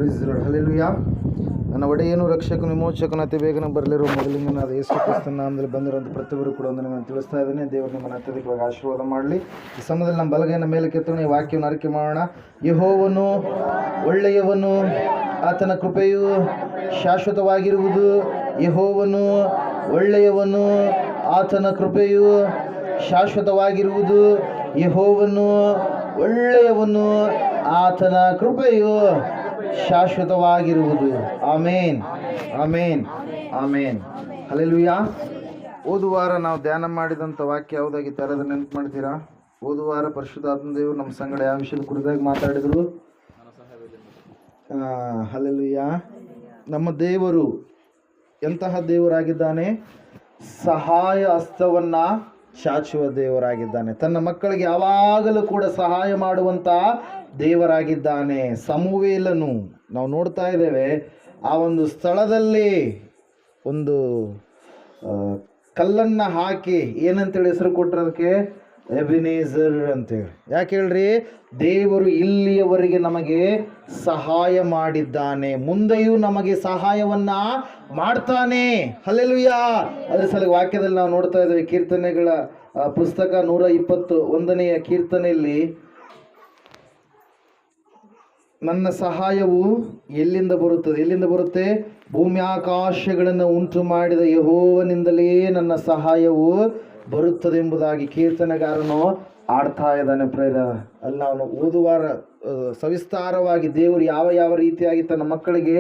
ಪ್ರೀಸ್ the lord. Hallelujah. ನನ್ನ ಒಡೆಯನು ರಕ್ಷಕನು ವಿಮೋಚಕನು ಅತಿ ಬೇಗನೆ ಬರಲಿರುವ ಮೊದಲಿಂಗನಾದ ಯೇಸು ಕ್ರಿಸ್ತನ ನಾಮದಲ್ಲಿ ಬಂದಿರುವಂಥ ಪ್ರತಿಯೊಬ್ಬರು ಕೂಡ ಒಂದು ನಾನು ತಿಳಿಸ್ತಾ ಇದ್ದೇನೆ. ದೇವರು ನಿಮ್ಮನ್ನು ಅತ್ಯಧಿಕವಾಗಿ ಆಶೀರ್ವಾದ ಮಾಡಲಿ. ಈ ಸಮಯದಲ್ಲಿ ನಮ್ಮ ಬಲಗೈನ ಮೇಲೆ ಕೆತ್ತೋಣ, ಈ ವಾಕ್ಯವನ್ನು ಅರಿಕೆ ಮಾಡೋಣ. ಯೆಹೋವನು ಒಳ್ಳೆಯವನು, ಆತನ ಕೃಪೆಯು ಶಾಶ್ವತವಾಗಿರುವುದು. ಯೆಹೋವನು ಒಳ್ಳೆಯವನು, ಆತನ ಕೃಪೆಯು ಶಾಶ್ವತವಾಗಿರುವುದು. ಯೆಹೋವನು ಒಳ್ಳೆಯವನು, ಆತನ ಕೃಪೆಯು ಶಾಶ್ವತವಾಗಿರುವುದು. ಆಮೇನ್, ಆಮೇನ್, ಆಮೇನ್. ಹಲ್ಲೆಲೂಯಾ. ಓದುವಾರ ನಾವು ಧ್ಯಾನ ಮಾಡಿದಂಥ ವಾಕ್ಯ ಯಾವುದಾಗಿತ್ತು? ಯಾರಾದ್ರೂ ನೆನಪು ಮಾಡ್ತೀರಾ? ಓದುವಾರ ಪರಿಶುದ್ಧಾತ್ಮ ದೇವರು ನಮ್ಮ ಸಂಗಡ ಯಾವ ವಿಷಯದ ಕುರಿತಾಗಿ ಮಾತಾಡಿದರು? ಹಲ್ಲೆಲೂಯಾ. ನಮ್ಮ ದೇವರು ಎಂತಹ ದೇವರಾಗಿದ್ದಾನೆ? ಸಹಾಯ ಹಸ್ತವನ್ನು ಚಾಚುವ ದೇವರಾಗಿದ್ದಾನೆ. ತನ್ನ ಮಕ್ಕಳಿಗೆ ಯಾವಾಗಲೂ ಕೂಡ ಸಹಾಯ ಮಾಡುವಂಥ ದೇವರಾಗಿದ್ದಾನೆ. ಸಮುವೇಲನು ನಾವು ನೋಡ್ತಾ ಇದ್ದೇವೆ, ಆ ಒಂದು ಸ್ಥಳದಲ್ಲಿ ಒಂದು ಕಲ್ಲನ್ನು ಹಾಕಿ ಏನಂತೇಳಿ ಹೆಸರು ಕೊಟ್ಟರು ಅದಕ್ಕೆ? ಎಬಿನೇಜರ್ ಅಂತೇಳಿ. ಯಾಕೆ ಹೇಳ್ರಿ? ದೇವರು ಇಲ್ಲಿಯವರೆಗೆ ನಮಗೆ ಸಹಾಯ ಮಾಡಿದ್ದಾನೆ, ಮುಂದೆಯೂ ನಮಗೆ ಸಹಾಯವನ್ನ ಮಾಡ್ತಾನೆ. ಹಲ್ಲೆಲೂಯಾ. ಅದರ ಸಲ ವಾಕ್ಯದಲ್ಲಿ ನಾವು ನೋಡ್ತಾ ಇದ್ದೇವೆ, ಕೀರ್ತನೆಗಳ ಪುಸ್ತಕ 121ನೆಯ ಕೀರ್ತನೆಯಲ್ಲಿ, ನನ್ನ ಸಹಾಯವು ಎಲ್ಲಿಂದ ಬರುತ್ತದೆ? ಎಲ್ಲಿಂದ ಬರುತ್ತೆ? ಭೂಮಿ ಆಕಾಶಗಳನ್ನು ಉಂಟು ಮಾಡಿದ ಯೆಹೋವನಿಂದಲೇ ನನ್ನ ಸಹಾಯವು ಬರುತ್ತದೆ ಎಂಬುದಾಗಿ ಕೀರ್ತನೆಗಾರನು ಆಡ್ತಾ ಇದ್ದಾನೆ. ಪ್ರೇರ ಅಲ್ಲಿ ನಾವು ಓದುವಾರ ಸವಿಸ್ತಾರವಾಗಿ ದೇವರು ಯಾವ ಯಾವ ರೀತಿಯಾಗಿ ತನ್ನ ಮಕ್ಕಳಿಗೆ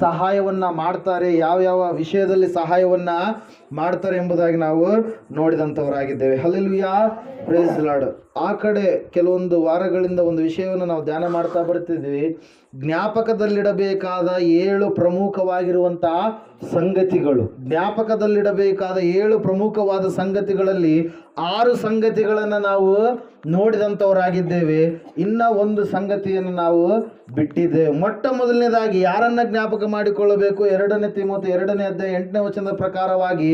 ಸಹಾಯವನ್ನು ಮಾಡ್ತಾರೆ, ಯಾವ ಯಾವ ವಿಷಯದಲ್ಲಿ ಸಹಾಯವನ್ನು ಮಾಡ್ತಾರೆ ಎಂಬುದಾಗಿ ನಾವು ನೋಡಿದಂಥವರಾಗಿದ್ದೇವೆ. Hallelujah, praise the Lord. ಆ ಕಡೆ ಕೆಲವೊಂದು ವಾರಗಳಿಂದ ಒಂದು ವಿಷಯವನ್ನು ನಾವು ಧ್ಯಾನ ಮಾಡ್ತಾ ಬರ್ತಿದ್ವಿ. ಜ್ಞಾಪಕದಲ್ಲಿಡಬೇಕಾದ 7 ಪ್ರಮುಖವಾಗಿರುವಂಥ ಸಂಗತಿಗಳು. ಜ್ಞಾಪಕದಲ್ಲಿಡಬೇಕಾದ 7 ಪ್ರಮುಖವಾದ ಸಂಗತಿಗಳಲ್ಲಿ 6 ಸಂಗತಿಗಳನ್ನು ನಾವು ನೋಡಿದಂಥವರಾಗಿದ್ದೇವೆ. ಇನ್ನು ಒಂದು ಸಂಗತಿಯನ್ನು ನಾವು ಬಿಟ್ಟಿದ್ದೇವೆ. ಮೊಟ್ಟ ಮೊದಲನೇದಾಗಿ ಯಾರನ್ನ ಜ್ಞಾಪಕ ಮಾಡಿಕೊಳ್ಳಬೇಕು? 2 ತಿಮೋಥೆಯ 2ನೇ ಅಧ್ಯಾಯ 8ನೇ ವಚನದ ಪ್ರಕಾರವಾಗಿ,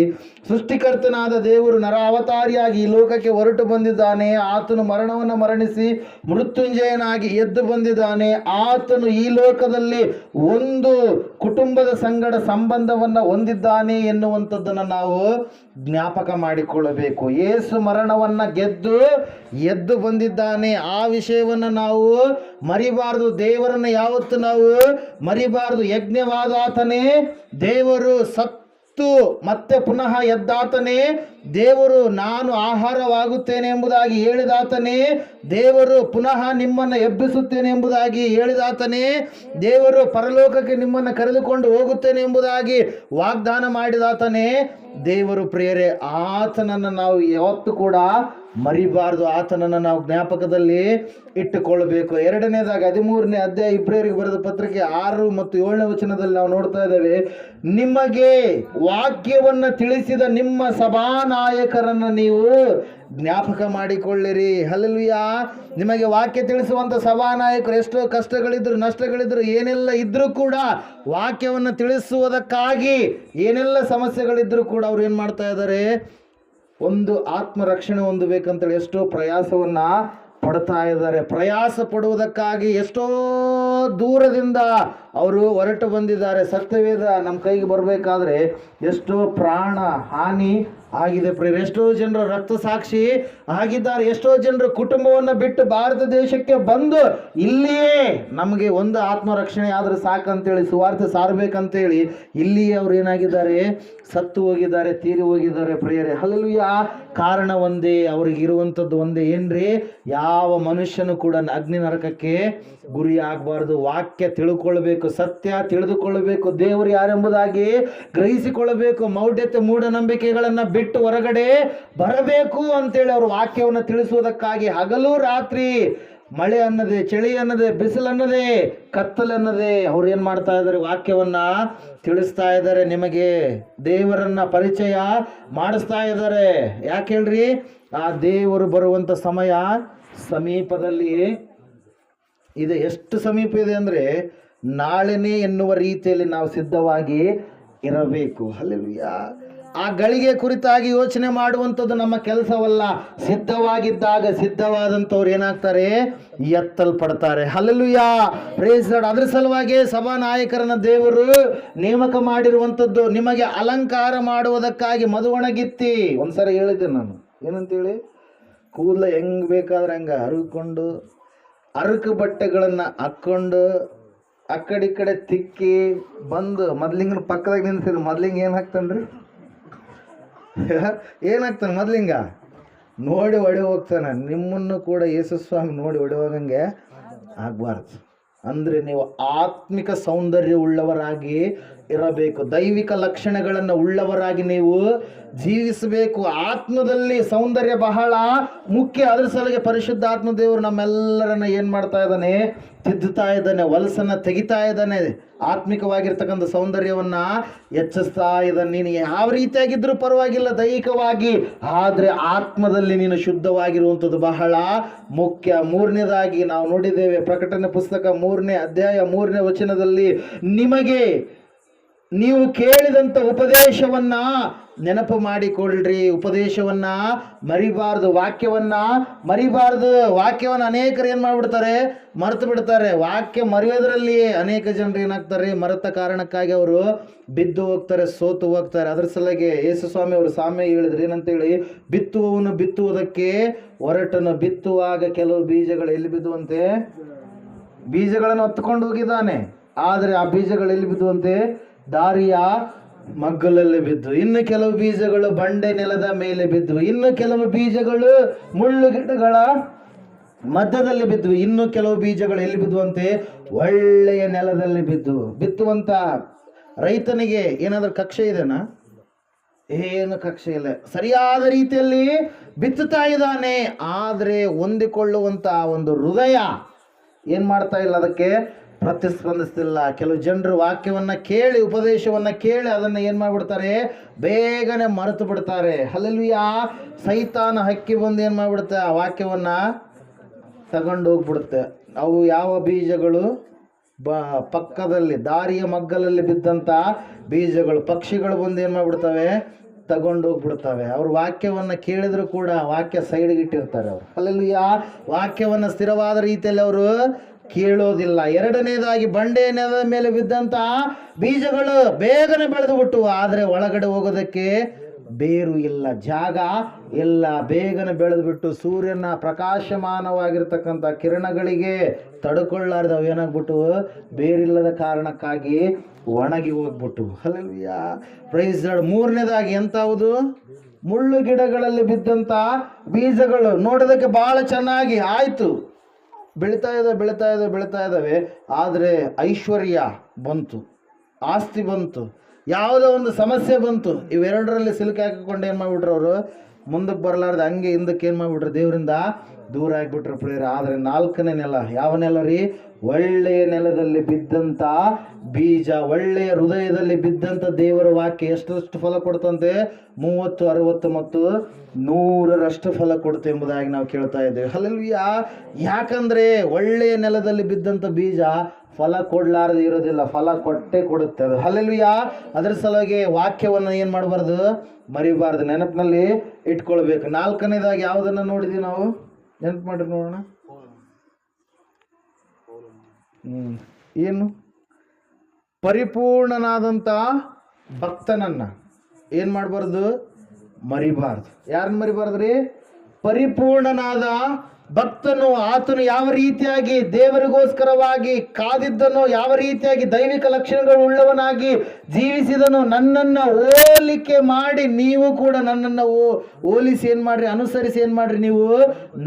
ಸೃಷ್ಟಿಕರ್ತನಾದ ದೇವರು ನರ ಅವತಾರಿಯಾಗಿ ಈ ಲೋಕಕ್ಕೆ ಹೊರಟು ಬಂದಿದ್ದಾನೆ. ಆತನು ಮರಣವನ್ನು ಮರಣಿಸಿ ಮೃತ್ಯುಂಜಯನಾಗಿ ಎದ್ದು ಬಂದಿದ್ದಾನೆ. ಆತನು ಈ ಲೋಕದಲ್ಲಿ ಒಂದು ಕುಟುಂಬದ ಸಂಗಡ ಸಂಬಂಧವನ್ನು ಹೊಂದಿದ್ದಾನೆ ಎನ್ನುವಂಥದ್ದನ್ನು ನಾವು ಜ್ಞಾಪಕ ಮಾಡಿಕೊಳ್ಳಬೇಕು. ಯೇಸು ಮರಣವನ್ನು ಗೆದ್ದು ಎದ್ದು ಬಂದಿದ್ದಾನೆ. ಆ ವಿಷಯವನ್ನು ನಾವು ಮರಿಬಾರದು. ದೇವರನ್ನು ಯಾವತ್ತು ನಾವು ಮರಿಬಾರದು. ಯಜ್ಞವಾದಾತನೇ ದೇವರು, ಸತ್ತು ಮತ್ತೆ ಪುನಃ ಎದ್ದಾತನೇ ದೇವರು, ನಾನು ಆಹಾರವಾಗುತ್ತೇನೆ ಎಂಬುದಾಗಿ ಹೇಳಿದಾತನೇ ದೇವರು, ಪುನಃ ನಿಮ್ಮನ್ನು ಎಬ್ಬಿಸುತ್ತೇನೆ ಎಂಬುದಾಗಿ ಹೇಳಿದಾತನೇ ದೇವರು, ಪರಲೋಕಕ್ಕೆ ನಿಮ್ಮನ್ನು ಕರೆದುಕೊಂಡು ಹೋಗುತ್ತೇನೆ ಎಂಬುದಾಗಿ ವಾಗ್ದಾನ ಮಾಡಿದಾತನೇ ದೇವರು. ಪ್ರಿಯರೇ, ಆತನನ್ನು ನಾವು ಯಾವತ್ತೂ ಕೂಡ ಮರಿಬಾರ್ದು. ಆತನನ್ನು ನಾವು ಜ್ಞಾಪಕದಲ್ಲಿ ಇಟ್ಟುಕೊಳ್ಬೇಕು. 2ನೇದಾಗಿ 13ನೇ ಅಧ್ಯಾಯ ಇಬ್ರಿಯರಿಗೆ ಬರೆದ ಪತ್ರಿಕೆ 6 ಮತ್ತು 7ನೇ ವಚನದಲ್ಲಿ ನಾವು ನೋಡ್ತಾ ಇದ್ದೇವೆ, ನಿಮಗೆ ವಾಕ್ಯವನ್ನು ತಿಳಿಸಿದ ನಿಮ್ಮ ಸಭಾನಾಯಕರನ್ನು ನೀವು ಜ್ಞಾಪಕ ಮಾಡಿಕೊಳ್ಳಿರಿ. ಹಲ್ಲೆಲೂಯಾ. ನಿಮಗೆ ವಾಕ್ಯ ತಿಳಿಸುವಂಥ ಸಭಾನಾಯಕರು ಎಷ್ಟೋ ಕಷ್ಟಗಳಿದ್ರು, ನಷ್ಟಗಳಿದ್ರು, ಏನೆಲ್ಲ ಇದ್ರೂ ಕೂಡ ವಾಕ್ಯವನ್ನು ತಿಳಿಸುವುದಕ್ಕಾಗಿ ಏನೆಲ್ಲ ಸಮಸ್ಯೆಗಳಿದ್ರೂ ಕೂಡ ಅವ್ರು ಏನು ಮಾಡ್ತಾ ಇದ್ದಾರೆ? ಒಂದು ಆತ್ಮರಕ್ಷಣೆ ಹೊಂದಬೇಕಂತೇಳಿ ಎಷ್ಟೋ ಪ್ರಯಾಸವನ್ನು ಪಡ್ತಾ ಇದ್ದಾರೆ. ಪ್ರಯಾಸ ಪಡುವುದಕ್ಕಾಗಿ ಎಷ್ಟೋ ದೂರದಿಂದ ಅವರು ಹೊರಟು ಬಂದಿದ್ದಾರೆ. ಸತ್ಯವೇದ ನಮ್ಮ ಕೈಗೆ ಬರಬೇಕಾದ್ರೆ ಎಷ್ಟೋ ಪ್ರಾಣ ಹಾನಿ ಆಗಿದೆ. ಎಷ್ಟೋ ಜನರು ರಕ್ತ ಸಾಕ್ಷಿ ಆಗಿದ್ದಾರೆ. ಎಷ್ಟೋ ಜನರು ಕುಟುಂಬವನ್ನು ಬಿಟ್ಟು ಭಾರತ ದೇಶಕ್ಕೆ ಬಂದು ಇಲ್ಲಿಯೇ ನಮಗೆ ಒಂದು ಆತ್ಮರಕ್ಷಣೆ ಆದ್ರೆ ಸಾಕಂತೇಳಿ ಸುವಾರ್ತೆ ಸಾರಬೇಕಂತೇಳಿ ಇಲ್ಲಿಯೇ ಅವ್ರು ಏನಾಗಿದ್ದಾರೆ? ಸತ್ತು ಹೋಗಿದ್ದಾರೆ, ತೀರಿ ಹೋಗಿದ್ದಾರೆ. ಪ್ರಿಯರೇ, ಹಲ್ಲೆಲೂಯಾ. ಕಾರಣ ಒಂದೇ, ಅವ್ರಿಗೆ ಇರುವಂಥದ್ದು ಒಂದೇ. ಏನ್ರಿ? ಯಾವ ಮನುಷ್ಯನು ಕೂಡ ಅಗ್ನಿ ನರಕಕ್ಕೆ ಗುರಿ ಆಗಬಾರ್ದು. ವಾಕ್ಯ ತಿಳ್ಕೊಳ್ಬೇಕು, ಸತ್ಯ ತಿಳಿದುಕೊಳ್ಳಬೇಕು, ದೇವರು ಯಾರೆಂಬುದಾಗಿ ಗ್ರಹಿಸಿಕೊಳ್ಳಬೇಕು, ಮೌಢ್ಯತೆ ಮೂಢನಂಬಿಕೆಗಳನ್ನು ಬಿಟ್ಟು ಹೊರಗಡೆ ಬರಬೇಕು ಅಂತೇಳಿ ಅವರು ವಾಕ್ಯವನ್ನು ತಿಳಿಸುವುದಕ್ಕಾಗಿ ಹಗಲು ರಾತ್ರಿ, ಮಳೆ ಅನ್ನದೆ, ಚಳಿ ಅನ್ನದೆ, ಬಿಸಿಲು ಅನ್ನದೆ, ಕತ್ತಲನ್ನದೆ ಅವ್ರು ಏನು ಮಾಡ್ತಾ ಇದ್ದಾರೆ? ವಾಕ್ಯವನ್ನ ತಿಳಿಸ್ತಾ ಇದ್ದಾರೆ. ನಿಮಗೆ ದೇವರನ್ನ ಪರಿಚಯ ಮಾಡಿಸ್ತಾ ಇದ್ದಾರೆ. ಯಾಕೆ ಹೇಳ್ರಿ? ಆ ದೇವರು ಬರುವಂಥ ಸಮಯ ಸಮೀಪದಲ್ಲಿ ಇದೆ. ಎಷ್ಟು ಸಮೀಪ ಇದೆ ಅಂದರೆ ನಾಳೆನೇ ಎನ್ನುವ ರೀತಿಯಲ್ಲಿ ನಾವು ಸಿದ್ಧವಾಗಿ ಇರಬೇಕು. ಹಲ್ಲೆಲೂಯಾ. ಆ ಗಳಿಗೆ ಕುರಿತಾಗಿ ಯೋಚನೆ ಮಾಡುವಂಥದ್ದು ನಮ್ಮ ಕೆಲಸವಲ್ಲ. ಸಿದ್ಧವಾಗಿದ್ದಾಗ ಸಿದ್ಧವಾದಂಥವ್ರು ಏನಾಗ್ತಾರೆ, ಎತ್ತಲ್ಪಡ್ತಾರೆ. Hallelujah, praise lord. ಅದ್ರ ಸಲುವಾಗಿ ಸಭಾ ನಾಯಕರನ್ನ ದೇವರು ನೇಮಕ ಮಾಡಿರುವಂಥದ್ದು ನಿಮಗೆ ಅಲಂಕಾರ ಮಾಡುವುದಕ್ಕಾಗಿ. ಮದುವಣಗಿತ್ತಿ ಒಂದ್ಸರಿ ಹೇಳಿದ್ದೆ ನಾನು, ಏನಂತೇಳಿ, ಕೂದಲ ಹೆಂಗ್ ಬೇಕಾದ್ರೆ ಹಂಗೆ ಹರಿಕೊಂಡು ಅರಕು ಬಟ್ಟೆಗಳನ್ನು ಹಾಕ್ಕೊಂಡು ಆ ಕಡೆ ಈ ಕಡೆ ತಿಕ್ಕಿ ಬಂದು ಮೊದ್ಲಿಂಗನ ಪಕ್ಕದಾಗ ನಿಂತಿದ್ರು. ಮೊದ್ಲಿಂಗ ಏನು ಹಾಕ್ತಾನ್ರಿ, ಏನಾಗ್ತಾನೆ ಮೊದ್ಲಿಂಗ ನೋಡಿ ಹೊಡೆ ಹೋಗ್ತಾನೆ. ನಿಮ್ಮನ್ನು ಕೂಡ ಯೇಸುಸ್ವಾಮಿ ನೋಡಿ ಹೊಡೆ ಹೋಗಂಗೆ ಆಗಬಾರ್ದು. ಅಂದರೆ ನೀವು ಆತ್ಮಿಕ ಸೌಂದರ್ಯ ಉಳ್ಳವರಾಗಿ ಇರಬೇಕು. ದೈವಿಕ ಲಕ್ಷಣಗಳನ್ನು ಉಳ್ಳವರಾಗಿ ನೀವು ಜೀವಿಸಬೇಕು. ಆತ್ಮದಲ್ಲಿ ಸೌಂದರ್ಯ ಬಹಳ ಮುಖ್ಯ. ಅದ್ರ ಸಲುವಾಗಿ ಪರಿಶುದ್ಧ ಆತ್ಮ ದೇವರು ನಮ್ಮೆಲ್ಲರನ್ನ ಏನು ಮಾಡ್ತಾ ಇದ್ದಾನೆ, ತಿದ್ದುತ್ತಾ ಇದ್ದಾನೆ, ಹೊಲಸನ್ನು ತೆಗಿತಾ ಇದ್ದಾನೆ, ಆತ್ಮಿಕವಾಗಿರ್ತಕ್ಕಂಥ ಸೌಂದರ್ಯವನ್ನು ಹೆಚ್ಚಿಸ್ತಾ ಇದ್ದಾನೆ. ನೀನು ಯಾವ ರೀತಿಯಾಗಿದ್ದರೂ ಪರವಾಗಿಲ್ಲ ದೈಹಿಕವಾಗಿ, ಆದರೆ ಆತ್ಮದಲ್ಲಿ ನೀನು ಶುದ್ಧವಾಗಿರುವಂಥದ್ದು ಬಹಳ ಮುಖ್ಯ. ಮೂರನೇದಾಗಿ ನಾವು ನೋಡಿದ್ದೇವೆ, ಪ್ರಕಟಣೆ ಪುಸ್ತಕ 3ನೇ ಅಧ್ಯಾಯ 3ನೇ ವಚನದಲ್ಲಿ, ನಿಮಗೆ ನೀವು ಕೇಳಿದಂಥ ಉಪದೇಶವನ್ನು ನೆನಪು ಮಾಡಿಕೊಳ್ಳ್ರಿ. ಉಪದೇಶವನ್ನು ಮರಿಬಾರ್ದು, ವಾಕ್ಯವನ್ನು ಮರಿಬಾರ್ದು. ವಾಕ್ಯವನ್ನು ಅನೇಕರು ಏನು ಮಾಡಿಬಿಡ್ತಾರೆ, ಮರೆತು ಬಿಡ್ತಾರೆ. ವಾಕ್ಯ ಮರೆಯೋದ್ರಲ್ಲಿ ಅನೇಕ ಜನರು ಏನಾಗ್ತಾರೆ, ಮರೆತ ಕಾರಣಕ್ಕಾಗಿ ಅವರು ಬಿದ್ದು ಹೋಗ್ತಾರೆ, ಸೋತು ಹೋಗ್ತಾರೆ. ಅದ್ರ ಸಲುವಾಗಿ ಯೇಸುಸ್ವಾಮಿ ಅವರು ಸಾಮ್ಯ ಹೇಳಿದ್ರು, ಏನಂತೇಳಿ, ಬಿತ್ತುವವನು ಬಿತ್ತುವುದಕ್ಕೆ ಹೊರಟನು. ಬಿತ್ತುವಾಗ ಕೆಲವು ಬೀಜಗಳು ಎಲ್ಲಿ ಬಿದ್ದುವಂತೆ, ಬೀಜಗಳನ್ನು ಹೊತ್ತುಕೊಂಡು ಹೋಗಿದ್ದಾನೆ, ಆದರೆ ಆ ಬೀಜಗಳು ಎಲ್ಲಿ ಬಿದ್ದುವಂತೆ, ದಾರಿಯ ಮಗ್ಗಲಲ್ಲಿ ಬಿದ್ದು. ಇನ್ನು ಕೆಲವು ಬೀಜಗಳು ಬಂಡೆ ನೆಲದ ಮೇಲೆ ಬಿದ್ದು. ಇನ್ನು ಕೆಲವು ಬೀಜಗಳು ಮುಳ್ಳು ಗಿಡಗಳ ಮಧ್ಯದಲ್ಲಿ ಬಿದ್ದು. ಇನ್ನು ಕೆಲವು ಬೀಜಗಳು ಎಲ್ಲಿ ಬಿದ್ದುವಂತೆ, ಒಳ್ಳೆಯ ನೆಲದಲ್ಲಿ ಬಿದ್ದು. ಬಿತ್ತುವಂತ ರೈತನಿಗೆ ಏನಾದರೂ ಕಕ್ಷೆ ಇದೆನಾ? ಏನು ಕಕ್ಷೆ ಇಲ್ಲ. ಸರಿಯಾದ ರೀತಿಯಲ್ಲಿ ಬಿತ್ತುತ್ತಾ ಇದ್ದಾನೆ, ಆದರೆ ಹೊಂದಿಕೊಳ್ಳುವಂತ ಒಂದು ಹೃದಯ ಏನು ಮಾಡ್ತಾ ಇಲ್ಲ, ಅದಕ್ಕೆ ಪ್ರತಿಸ್ಪಂದಿಸ್ತಿಲ್ಲ. ಕೆಲವು ಜನರು ವಾಕ್ಯವನ್ನು ಕೇಳಿ, ಉಪದೇಶವನ್ನು ಕೇಳಿ ಅದನ್ನು ಏನು ಮಾಡಿಬಿಡ್ತಾರೆ, ಬೇಗನೆ ಮರೆತು ಬಿಡ್ತಾರೆ. ಹಲ್ಲೆಲೂಯಾ. ಸೈತಾನ ಹಕ್ಕಿ ಬಂದು ಏನು ಮಾಡಿಬಿಡುತ್ತೆ, ಆ ವಾಕ್ಯವನ್ನು ತಗೊಂಡು ಹೋಗ್ಬಿಡುತ್ತೆ. ಅವು ಯಾವ ಬೀಜಗಳು, ಪಕ್ಕದಲ್ಲಿ ದಾರಿಯ ಮಗ್ಗಲಲ್ಲಿ ಬಿದ್ದಂಥ ಬೀಜಗಳು. ಪಕ್ಷಿಗಳು ಬಂದು ಏನು ಮಾಡಿಬಿಡ್ತವೆ, ತಗೊಂಡು ಹೋಗ್ಬಿಡ್ತವೆ. ಅವ್ರು ವಾಕ್ಯವನ್ನು ಕೇಳಿದ್ರು ಕೂಡ ವಾಕ್ಯ ಸೈಡ್ಗೆ ಇಟ್ಟಿರ್ತಾರೆ ಅವರು. ಹಲ್ಲೆಲೂಯಾ. ವಾಕ್ಯವನ್ನು ಸ್ಥಿರವಾದ ರೀತಿಯಲ್ಲಿ ಅವರು ಕೇಳೋದಿಲ್ಲ. ಎರಡನೇದಾಗಿ, ಬಂಡೆ ನೆಲದ ಮೇಲೆ ಬಿದ್ದಂಥ ಬೀಜಗಳು ಬೇಗನೆ ಬೆಳೆದು ಬಿಟ್ಟು, ಆದರೆ ಒಳಗಡೆ ಹೋಗೋದಕ್ಕೆ ಬೇರು ಇಲ್ಲ, ಜಾಗ ಇಲ್ಲ. ಬೇಗನೆ ಬೆಳೆದು ಬಿಟ್ಟು ಸೂರ್ಯನ ಪ್ರಕಾಶಮಾನವಾಗಿರ್ತಕ್ಕಂಥ ಕಿರಣಗಳಿಗೆ ತಡ್ಕೊಳ್ಳಾರ್ದು ಅವು ಏನಾಗ್ಬಿಟ್ಟು, ಬೇರಿಲ್ಲದ ಕಾರಣಕ್ಕಾಗಿ ಒಣಗಿ ಹೋಗ್ಬಿಟ್ಟು. Hallelujah, praise lord. ಮೂರನೇದಾಗಿ ಎಂಥವುದು, ಮುಳ್ಳು ಗಿಡಗಳಲ್ಲಿ ಬಿದ್ದಂಥ ಬೀಜಗಳು. ನೋಡೋದಕ್ಕೆ ಬಹಳ ಚೆನ್ನಾಗಿ ಆಯಿತು, ಬೆಳೀತಾ ಇದ್ದಾವೆ, ಆದರೆ ಐಶ್ವರ್ಯ ಬಂತು, ಆಸ್ತಿ ಬಂತು, ಯಾವುದೋ ಒಂದು ಸಮಸ್ಯೆ ಬಂತು, ಇವೆರಡರಲ್ಲಿ ಸಿಲುಕಿ ಹಾಕಿಕೊಂಡು ಏನು ಮಾಡಿಬಿಟ್ರು ಅವರು, ಮುಂದಕ್ಕೆ ಬರಲಾರ್ದು ಹಂಗೆ ಹಿಂದಕ್ಕೆ ಏನು ಮಾಡಿಬಿಟ್ರು, ದೇವರಿಂದ ದೂರ ಆಗಿಬಿಟ್ರು ಪ್ರಿಯರೇ. ಆದರೆ 4ನೇ ನೆಲ ಯಾವ ನೆಲ ರೀ, ಒಳ್ಳೆಯ ನೆಲದಲ್ಲಿ ಬಿದ್ದಂಥ ಬೀಜ, ಒಳ್ಳೆಯ ಹೃದಯದಲ್ಲಿ ಬಿದ್ದಂಥ ದೇವರ ವಾಕ್ಯ ಎಷ್ಟರಷ್ಟು ಫಲ ಕೊಡ್ತಂತೆ, 30, 60 ಮತ್ತು 100ರಷ್ಟು ಫಲ ಕೊಡುತ್ತೆ ಎಂಬುದಾಗಿ ನಾವು ಕೇಳ್ತಾ ಇದ್ದೇವೆ. ಹಲ್ಲೆಲೂಯಾ. ಯಾಕಂದರೆ ಒಳ್ಳೆಯ ನೆಲದಲ್ಲಿ ಬಿದ್ದಂಥ ಬೀಜ ಫಲ ಕೊಡಲಾರದೆ ಇರೋದಿಲ್ಲ, ಫಲ ಕೊಟ್ಟೇ ಕೊಡುತ್ತೆ ಅದು. ಹಲ್ಲೆಲೂಯಾ. ಅದರ ಸಲುವಾಗಿ ವಾಕ್ಯವನ್ನು ಏನು ಮಾಡಬಾರ್ದು, ಮರಿಬಾರ್ದು, ನೆನಪಿನಲ್ಲಿ ಇಟ್ಕೊಳ್ಬೇಕು. 4ನೇದಾಗಿ ಯಾವುದನ್ನು ನೋಡಿದ್ವಿ ನಾವು, ನೆನಪು ಮಾಡಿರಿ ನೋಡೋಣ. ಏನು, ಪರಿಪೂರ್ಣನಾದಂಥ ಭಕ್ತನನ್ನು ಏನು ಮಾಡಬಾರ್ದು, ಮರಿಬಾರ್ದು. ಯಾರನ್ನ ಮರಿಬಾರ್ದು ರೀ, ಪರಿಪೂರ್ಣನಾದ ಭಕ್ತನು. ಆತನು ಯಾವ ರೀತಿಯಾಗಿ ದೇವರಿಗೋಸ್ಕರವಾಗಿ ಕಾದಿದ್ದನೋ, ಯಾವ ರೀತಿಯಾಗಿ ದೈವಿಕ ಲಕ್ಷಣಗಳು ಉಳ್ಳವನಾಗಿ ಜೀವಿಸಿದನೋ, ನನ್ನನ್ನು ಹೋಲಿಕೆ ಮಾಡಿ ನೀವು ಕೂಡ ನನ್ನನ್ನು ಹೋಲಿಸಿ ಏನು ಮಾಡ್ರಿ, ಅನುಸರಿಸಿ ಏನು ಮಾಡ್ರಿ, ನೀವು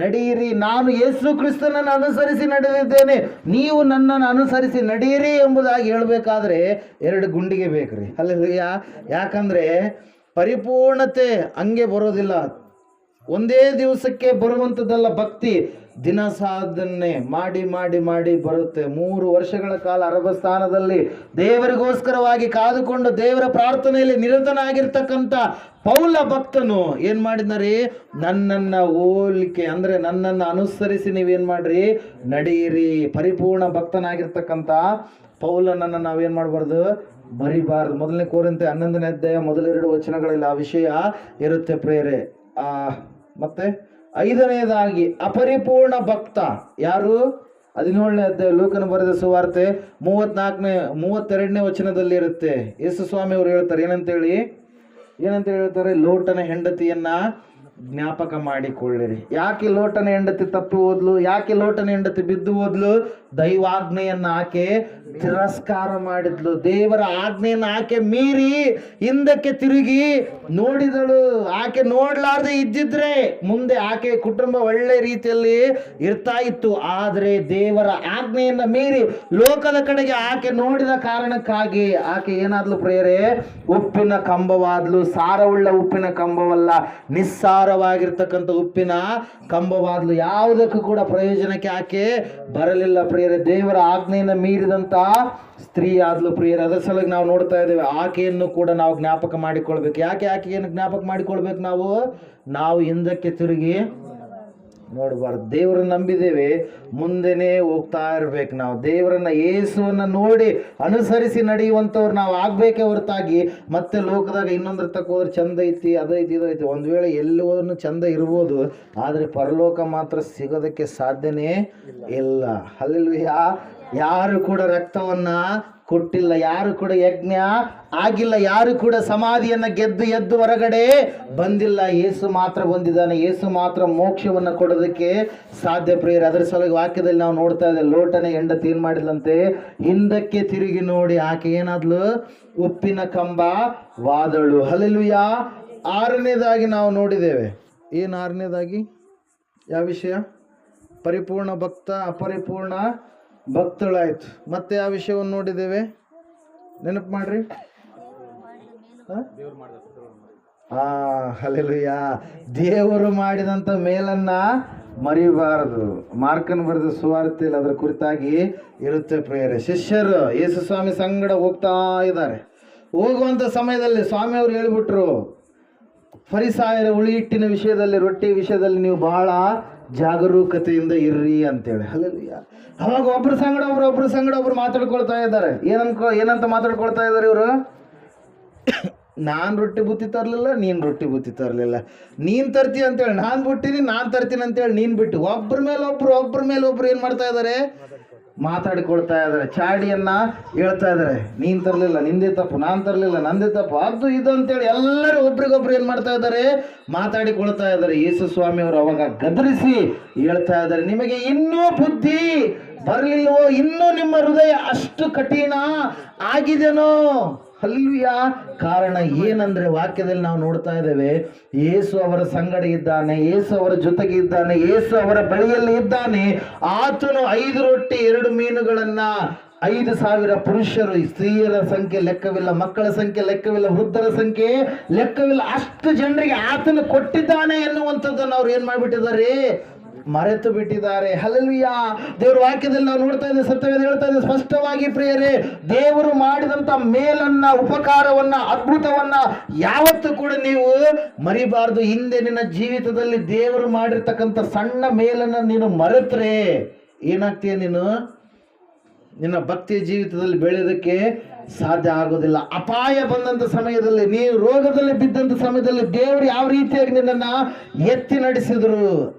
ನಡೆಯಿರಿ. ನಾನು ಯೇಸು ಕ್ರಿಸ್ತನನ್ನು ಅನುಸರಿಸಿ ನಡೆದಿದ್ದೇನೆ, ನೀವು ನನ್ನನ್ನು ಅನುಸರಿಸಿ ನಡೆಯಿರಿ ಎಂಬುದಾಗಿ ಹೇಳಬೇಕಾದ್ರೆ 2 ಗುಂಡಿಗೆ ಬೇಕ್ರಿ. ಹಲ್ಲೆಲೂಯಾ. ಯಾಕಂದರೆ ಪರಿಪೂರ್ಣತೆ ಹಂಗೆ ಬರೋದಿಲ್ಲ, ಒಂದೇ ದಿವಸಕ್ಕೆ ಬರುವಂಥದ್ದಲ್ಲ ಭಕ್ತಿ. ದಿನ ಸಾಧನೆ ಮಾಡಿ ಮಾಡಿ ಮಾಡಿ ಬರುತ್ತೆ. 3 ವರ್ಷಗಳ ಕಾಲ ಅರಬಸ್ಥಾನದಲ್ಲಿ ದೇವರಿಗೋಸ್ಕರವಾಗಿ ಕಾದುಕೊಂಡು ದೇವರ ಪ್ರಾರ್ಥನೆಯಲ್ಲಿ ನಿರತನಾಗಿರ್ತಕ್ಕಂಥ ಪೌಲ ಭಕ್ತನು ಏನ್ ಮಾಡಿದ್ನರಿ, ನನ್ನನ್ನ ಹೋಲಿಕೆ ಅಂದ್ರೆ ನನ್ನನ್ನು ಅನುಸರಿಸಿ ನೀವೇನ್ ಮಾಡ್ರಿ, ನಡೆಯಿರಿ. ಪರಿಪೂರ್ಣ ಭಕ್ತನಾಗಿರ್ತಕ್ಕಂಥ ಪೌಲನನ್ನು ನಾವೇನ್ ಮಾಡಬಾರ್ದು, ಬರಿಬಾರ್ದು. 1 ಕೊರಿಂಥೆ 11ನೇ ಅಧ್ಯಾಯ ಮೊದಲ 2 ವಚನಗಳಲ್ಲಿ ಆ ವಿಷಯ ಇರುತ್ತೆ ಪ್ರೇರೆ. ಮತ್ತೆ 5ನೇದಾಗಿ ಅಪರಿಪೂರ್ಣ ಭಕ್ತ ಯಾರು, 17ನೇ ಅಧ್ಯಾಯ ಲೂಕನ ಬರೆದ ಸುವಾರ್ತೆ 32ನೇ ವಚನದಲ್ಲಿ ಇರುತ್ತೆ. ಯೇಸು ಸ್ವಾಮಿ ಅವರು ಹೇಳ್ತಾರೆ ಏನಂತ ಹೇಳ್ತಾರೆ, ಲೋಟನ ಹೆಂಡತಿಯನ್ನ ಜ್ಞಾಪಕ ಮಾಡಿಕೊಳ್ಳಿರಿ. ಯಾಕೆ ಲೋಟನ ಹೆಂಡತಿ ತಪ್ಪಿ ಹೋದ್ಲು, ಯಾಕೆ ಲೋಟನ ಹೆಂಡತಿ ಬಿದ್ದು ಹೋದ್ಲು, ದೈವಾಜ್ಞೆಯನ್ನ ಆಕೆ ತಿರಸ್ಕಾರ ಮಾಡಿದ್ಲು. ದೇವರ ಆಜ್ಞೆಯನ್ನ ಆಕೆ ಮೀರಿ ಹಿಂದಕ್ಕೆ ತಿರುಗಿ ನೋಡಿದಳು. ಆಕೆ ನೋಡ್ಲಾರ್ದೆ ಇದ್ದಿದ್ರೆ ಮುಂದೆ ಆಕೆ ಕುಟುಂಬ ಒಳ್ಳೆ ರೀತಿಯಲ್ಲಿ ಇರ್ತಾ ಇತ್ತು. ಆದ್ರೆ ದೇವರ ಆಜ್ಞೆಯನ್ನ ಮೀರಿ ಲೋಕದ ಕಡೆಗೆ ಆಕೆ ನೋಡಿದ ಕಾರಣಕ್ಕಾಗಿ ಆಕೆ ಏನಾದ್ಲು ಪ್ರಿಯರೇ, ಉಪ್ಪಿನ ಕಂಬವಾದ್ಲು. ಸಾರವುಳ್ಳ ಉಪ್ಪಿನ ಕಂಬವಲ್ಲ, ನಿಸ್ಸಾರವಾಗಿರ್ತಕ್ಕಂಥ ಉಪ್ಪಿನ ಕಂಬವಾದ್ಲು. ಯಾವುದಕ್ಕೂ ಕೂಡ ಪ್ರಯೋಜನಕ್ಕೆ ಆಕೆ ಬರಲಿಲ್ಲ ಪ್ರಿಯರೇ. ದೇವರ ಆಜ್ಞೆಯನ್ನು ಮೀರಿದಂತ ಸ್ತ್ರೀ ಆದ್ಲು ಪ್ರಿಯರೇ. ಅದರ ಸಲುವಾಗಿ ನಾವು ನೋಡ್ತಾ ಇದ್ದೇವೆ, ಆಕೆಯನ್ನು ಕೂಡ ನಾವು ಜ್ಞಾಪಕ ಮಾಡಿಕೊಳ್ಬೇಕು. ಯಾಕೆ ಆಕೆಯನ್ನು ಜ್ಞಾಪಕ ಮಾಡಿಕೊಳ್ಬೇಕು? ನಾವು ಹಿಂದಕ್ಕೆ ತಿರುಗಿ ನೋಡಬಾರ್ದು. ದೇವರನ್ನ ನಂಬಿದ್ದೇವೆ, ಮುಂದೆನೇ ಹೋಗ್ತಾ ಇರ್ಬೇಕು. ನಾವು ದೇವರನ್ನ, ಯೇಸುವನ್ನ ನೋಡಿ ಅನುಸರಿಸಿ ನಡೆಯುವಂಥವ್ರು ನಾವು ಆಗ್ಬೇಕೇ ಹೊರತಾಗಿ ಮತ್ತೆ ಲೋಕದಾಗ ಇನ್ನೊಂದ್ರ ತಕ್ಕ ಹೋದ್ರೆ ಚಂದ ಐತಿ, ಅದೈತಿ ಇದೈತಿ. ಒಂದು ವೇಳೆ ಎಲ್ಲವನ್ನೂ ಚಂದ ಇರ್ಬೋದು, ಆದರೆ ಪರಲೋಕ ಮಾತ್ರ ಸಿಗೋದಕ್ಕೆ ಸಾಧ್ಯನೇ ಇಲ್ಲ. ಹಲ್ಲೆಲೂಯಾ. ಯಾರು ಕೂಡ ರಕ್ತವನ್ನ ಕೊಟ್ಟಿಲ್ಲ, ಯಾರು ಕೂಡ ಯಜ್ಞ ಆಗಿಲ್ಲ, ಯಾರು ಕೂಡ ಸಮಾಧಿಯನ್ನ ಗೆದ್ದು ಎದ್ದು ಹೊರಗಡೆ ಬಂದಿಲ್ಲ. ಯೇಸು ಮಾತ್ರ ಬಂದಿದ್ದಾನೆ. ಯೇಸು ಮಾತ್ರ ಮೋಕ್ಷವನ್ನ ಕೊಡೋದಕ್ಕೆ ಸಾಧ್ಯ ಪ್ರಿಯರೇ. ಅದರ ಸಲುವಾಗಿ ವಾಕ್ಯದಲ್ಲಿ ನಾವು ನೋಡ್ತಾ ಇದ್ದೇವೆ, ಲೋಟನ ಹೆಂಡತಿ ಏನ್ ಮಾಡಿದ್ಲಂತೆ, ಹಿಂದಕ್ಕೆ ತಿರುಗಿ ನೋಡಿ ಆಕೆ ಏನಾದ್ಲು, ಉಪ್ಪಿನ ಕಂಬ ವಾದಳು. ಹಲ್ಲೆಲೂಯಾ. 6ನೇದಾಗಿ ನಾವು ನೋಡಿದ್ದೇವೆ. ಏನು 6ನೇದಾಗಿ ಯಾವ ವಿಷಯ? ಪರಿಪೂರ್ಣ ಭಕ್ತ, ಅಪರಿಪೂರ್ಣ ಭಕ್ತಳಾಯ್ತು. ಮತ್ತೆ ಆ ವಿಷಯವನ್ನು ನೋಡಿದ್ದೇವೆ, ನೆನಪು ಮಾಡ್ರಿ. ಹಲ್ಲೆಲೂಯಾ. ದೇವರು ಮಾಡಿದಂಥ ಮೇಲನ್ನ ಮರಿಬಾರದು. ಮಾರ್ಕನ್ ಬರೆದ ಸುವಾರ್ತೆಯಲ್ಲಿ ಅದರ ಕುರಿತಾಗಿ ಇರುತ್ತೆ ಪ್ರಿಯರೇ. ಶಿಷ್ಯರು ಯೇಸು ಸ್ವಾಮಿ ಸಂಗಡ ಹೋಗ್ತಾ ಇದ್ದಾರೆ. ಹೋಗುವಂಥ ಸಮಯದಲ್ಲಿ ಸ್ವಾಮಿಯವರು ಹೇಳಿಬಿಟ್ರು, ಫರಿಸಾಯರ ಹುಳಿ ಹಿಟ್ಟಿನ ವಿಷಯದಲ್ಲಿ, ರೊಟ್ಟಿ ವಿಷಯದಲ್ಲಿ ನೀವು ಬಹಳ ಜಾಗರೂಕತೆಯಿಂದ ಇರ್ರಿ ಅಂತೇಳಿ. ಹಲ್ಲೆಲೂಯಾ. ಅವಾಗ ಒಬ್ರು ಸಂಗಡ ಒಬ್ರು ಮಾತಾಡ್ಕೊಳ್ತಾ ಇದ್ದಾರೆ. ಏನಂತ ಮಾತಾಡ್ಕೊಳ್ತಾ ಇದ್ದಾರೆ ಇವರು? ನಾನು ರೊಟ್ಟಿ ಬುತ್ತಿ ತರಲಿಲ್ಲ, ನೀನು ರೊಟ್ಟಿ ಬುತ್ತಿ ತರಲಿಲ್ಲ. ನೀನು ತರ್ತೀಯ ಅಂತೇಳಿ ನಾನು ಬಿಟ್ಟಿನಿ, ನಾನು ತರ್ತೀನಿ ಅಂತೇಳಿ ನೀನು ಬಿಟ್ಟು, ಒಬ್ರ ಮೇಲೆ ಒಬ್ರು ಏನು ಮಾಡ್ತಾ ಇದ್ದಾರೆ? ಮಾತಾಡಿಕೊಳ್ತಾ ಇದ್ದಾರೆ. ಚಾಡಿಯನ್ನ ಹೇಳ್ತಾ ಇದ್ದಾರೆ. ನೀನು ತರಲಿಲ್ಲ, ನಿಂದೇ ತಪ್ಪು, ನಾನು ತರಲಿಲ್ಲ, ನಂದೇ ತಪ್ಪು, ಅದು ಇದು ಅಂತೇಳಿ ಎಲ್ಲರೂ ಒಬ್ರಿಗೊಬ್ರು ಏನು ಮಾಡ್ತಾ ಇದ್ದಾರೆ? ಮಾತಾಡಿಕೊಳ್ತಾ ಇದ್ದಾರೆ. ಯೇಸು ಸ್ವಾಮಿ ಅವರು ಅವಾಗ ಗದರಿಸಿ ಹೇಳ್ತಾ ಇದ್ದಾರೆ, ನಿಮಗೆ ಇನ್ನೂ ಬುದ್ಧಿ ಬರಲಿಲ್ಲವೋ? ಇನ್ನೂ ನಿಮ್ಮ ಹೃದಯ ಅಷ್ಟು ಕಠಿಣ ಆಗಿದೆನೋ? ಹಲ್ಲೆಲೂಯಾ. ಕಾರಣ ಏನಂದ್ರೆ ವಾಕ್ಯದಲ್ಲಿ ನಾವು ನೋಡ್ತಾ ಇದ್ದೇವೆ, ಯೇಸು ಅವರ ಸಂಗಡ ಇದ್ದಾನೆ, ಯೇಸು ಅವರ ಜೊತೆಗೆ ಇದ್ದಾನೆ, ಯೇಸು ಅವರ ಬಳಿಯಲ್ಲಿ ಇದ್ದಾನೆ. ಆತನು 5 ರೊಟ್ಟಿ 2 ಮೀನುಗಳನ್ನ 5,000 ಪುರುಷರು, ಸ್ತ್ರೀಯರ ಸಂಖ್ಯೆ ಲೆಕ್ಕವಿಲ್ಲ, ಮಕ್ಕಳ ಸಂಖ್ಯೆ ಲೆಕ್ಕವಿಲ್ಲ, ವೃದ್ಧರ ಸಂಖ್ಯೆ ಲೆಕ್ಕವಿಲ್ಲ, ಅಷ್ಟು ಜನರಿಗೆ ಆತನು ಕೊಟ್ಟಿದ್ದಾನೆ ಎನ್ನುವಂಥದ್ದನ್ನು ಅವ್ರು ಏನ್ ಮಾಡ್ಬಿಟ್ಟಿದ್ದಾರೆ? ಮರೆತು ಬಿಟ್ಟಿದ್ದಾರೆ. ಹಲ್ಲೆಲೂಯಾ. ದೇವರ ವಾಕ್ಯದಲ್ಲಿ ನಾವು ನೋಡ್ತಾ ಇದ್ದೇವೆ, ಸತ್ಯವೇದ ಹೇಳ್ತಾ ಇದೆ ಸ್ಪಷ್ಟವಾಗಿ ಪ್ರಿಯರೇ, ದೇವರು ಮಾಡಿದಂತ ಮೇಲನ್ನ, ಉಪಕಾರವನ್ನ, ಅದ್ಭುತವನ್ನ ಯಾವತ್ತೂ ಕೂಡ ನೀವು ಮರಿಬಾರ್ದು. ಹಿಂದೆ ನಿನ್ನ ಜೀವಿತದಲ್ಲಿ ದೇವರು ಮಾಡಿರ್ತಕ್ಕಂಥ ಸಣ್ಣ ಮೇಲನ್ನ ನೀನು ಮರೆತ್ರೆ ಏನಾಗ್ತೀಯ? ನಿನ್ನ ಭಕ್ತಿಯ ಜೀವಿತದಲ್ಲಿ ಬೆಳೆಯೋದಕ್ಕೆ ಸಾಧ್ಯ ಆಗೋದಿಲ್ಲ. ಅಪಾಯ ಬಂದಂತ ಸಮಯದಲ್ಲಿ, ನೀವು ರೋಗದಲ್ಲಿ ಬಿದ್ದಂತ ಸಮಯದಲ್ಲಿ ದೇವರು ಯಾವ ರೀತಿಯಾಗಿ ನಿನ್ನನ್ನ ಎತ್ತಿ ನಡೆಸಿದ್ರು,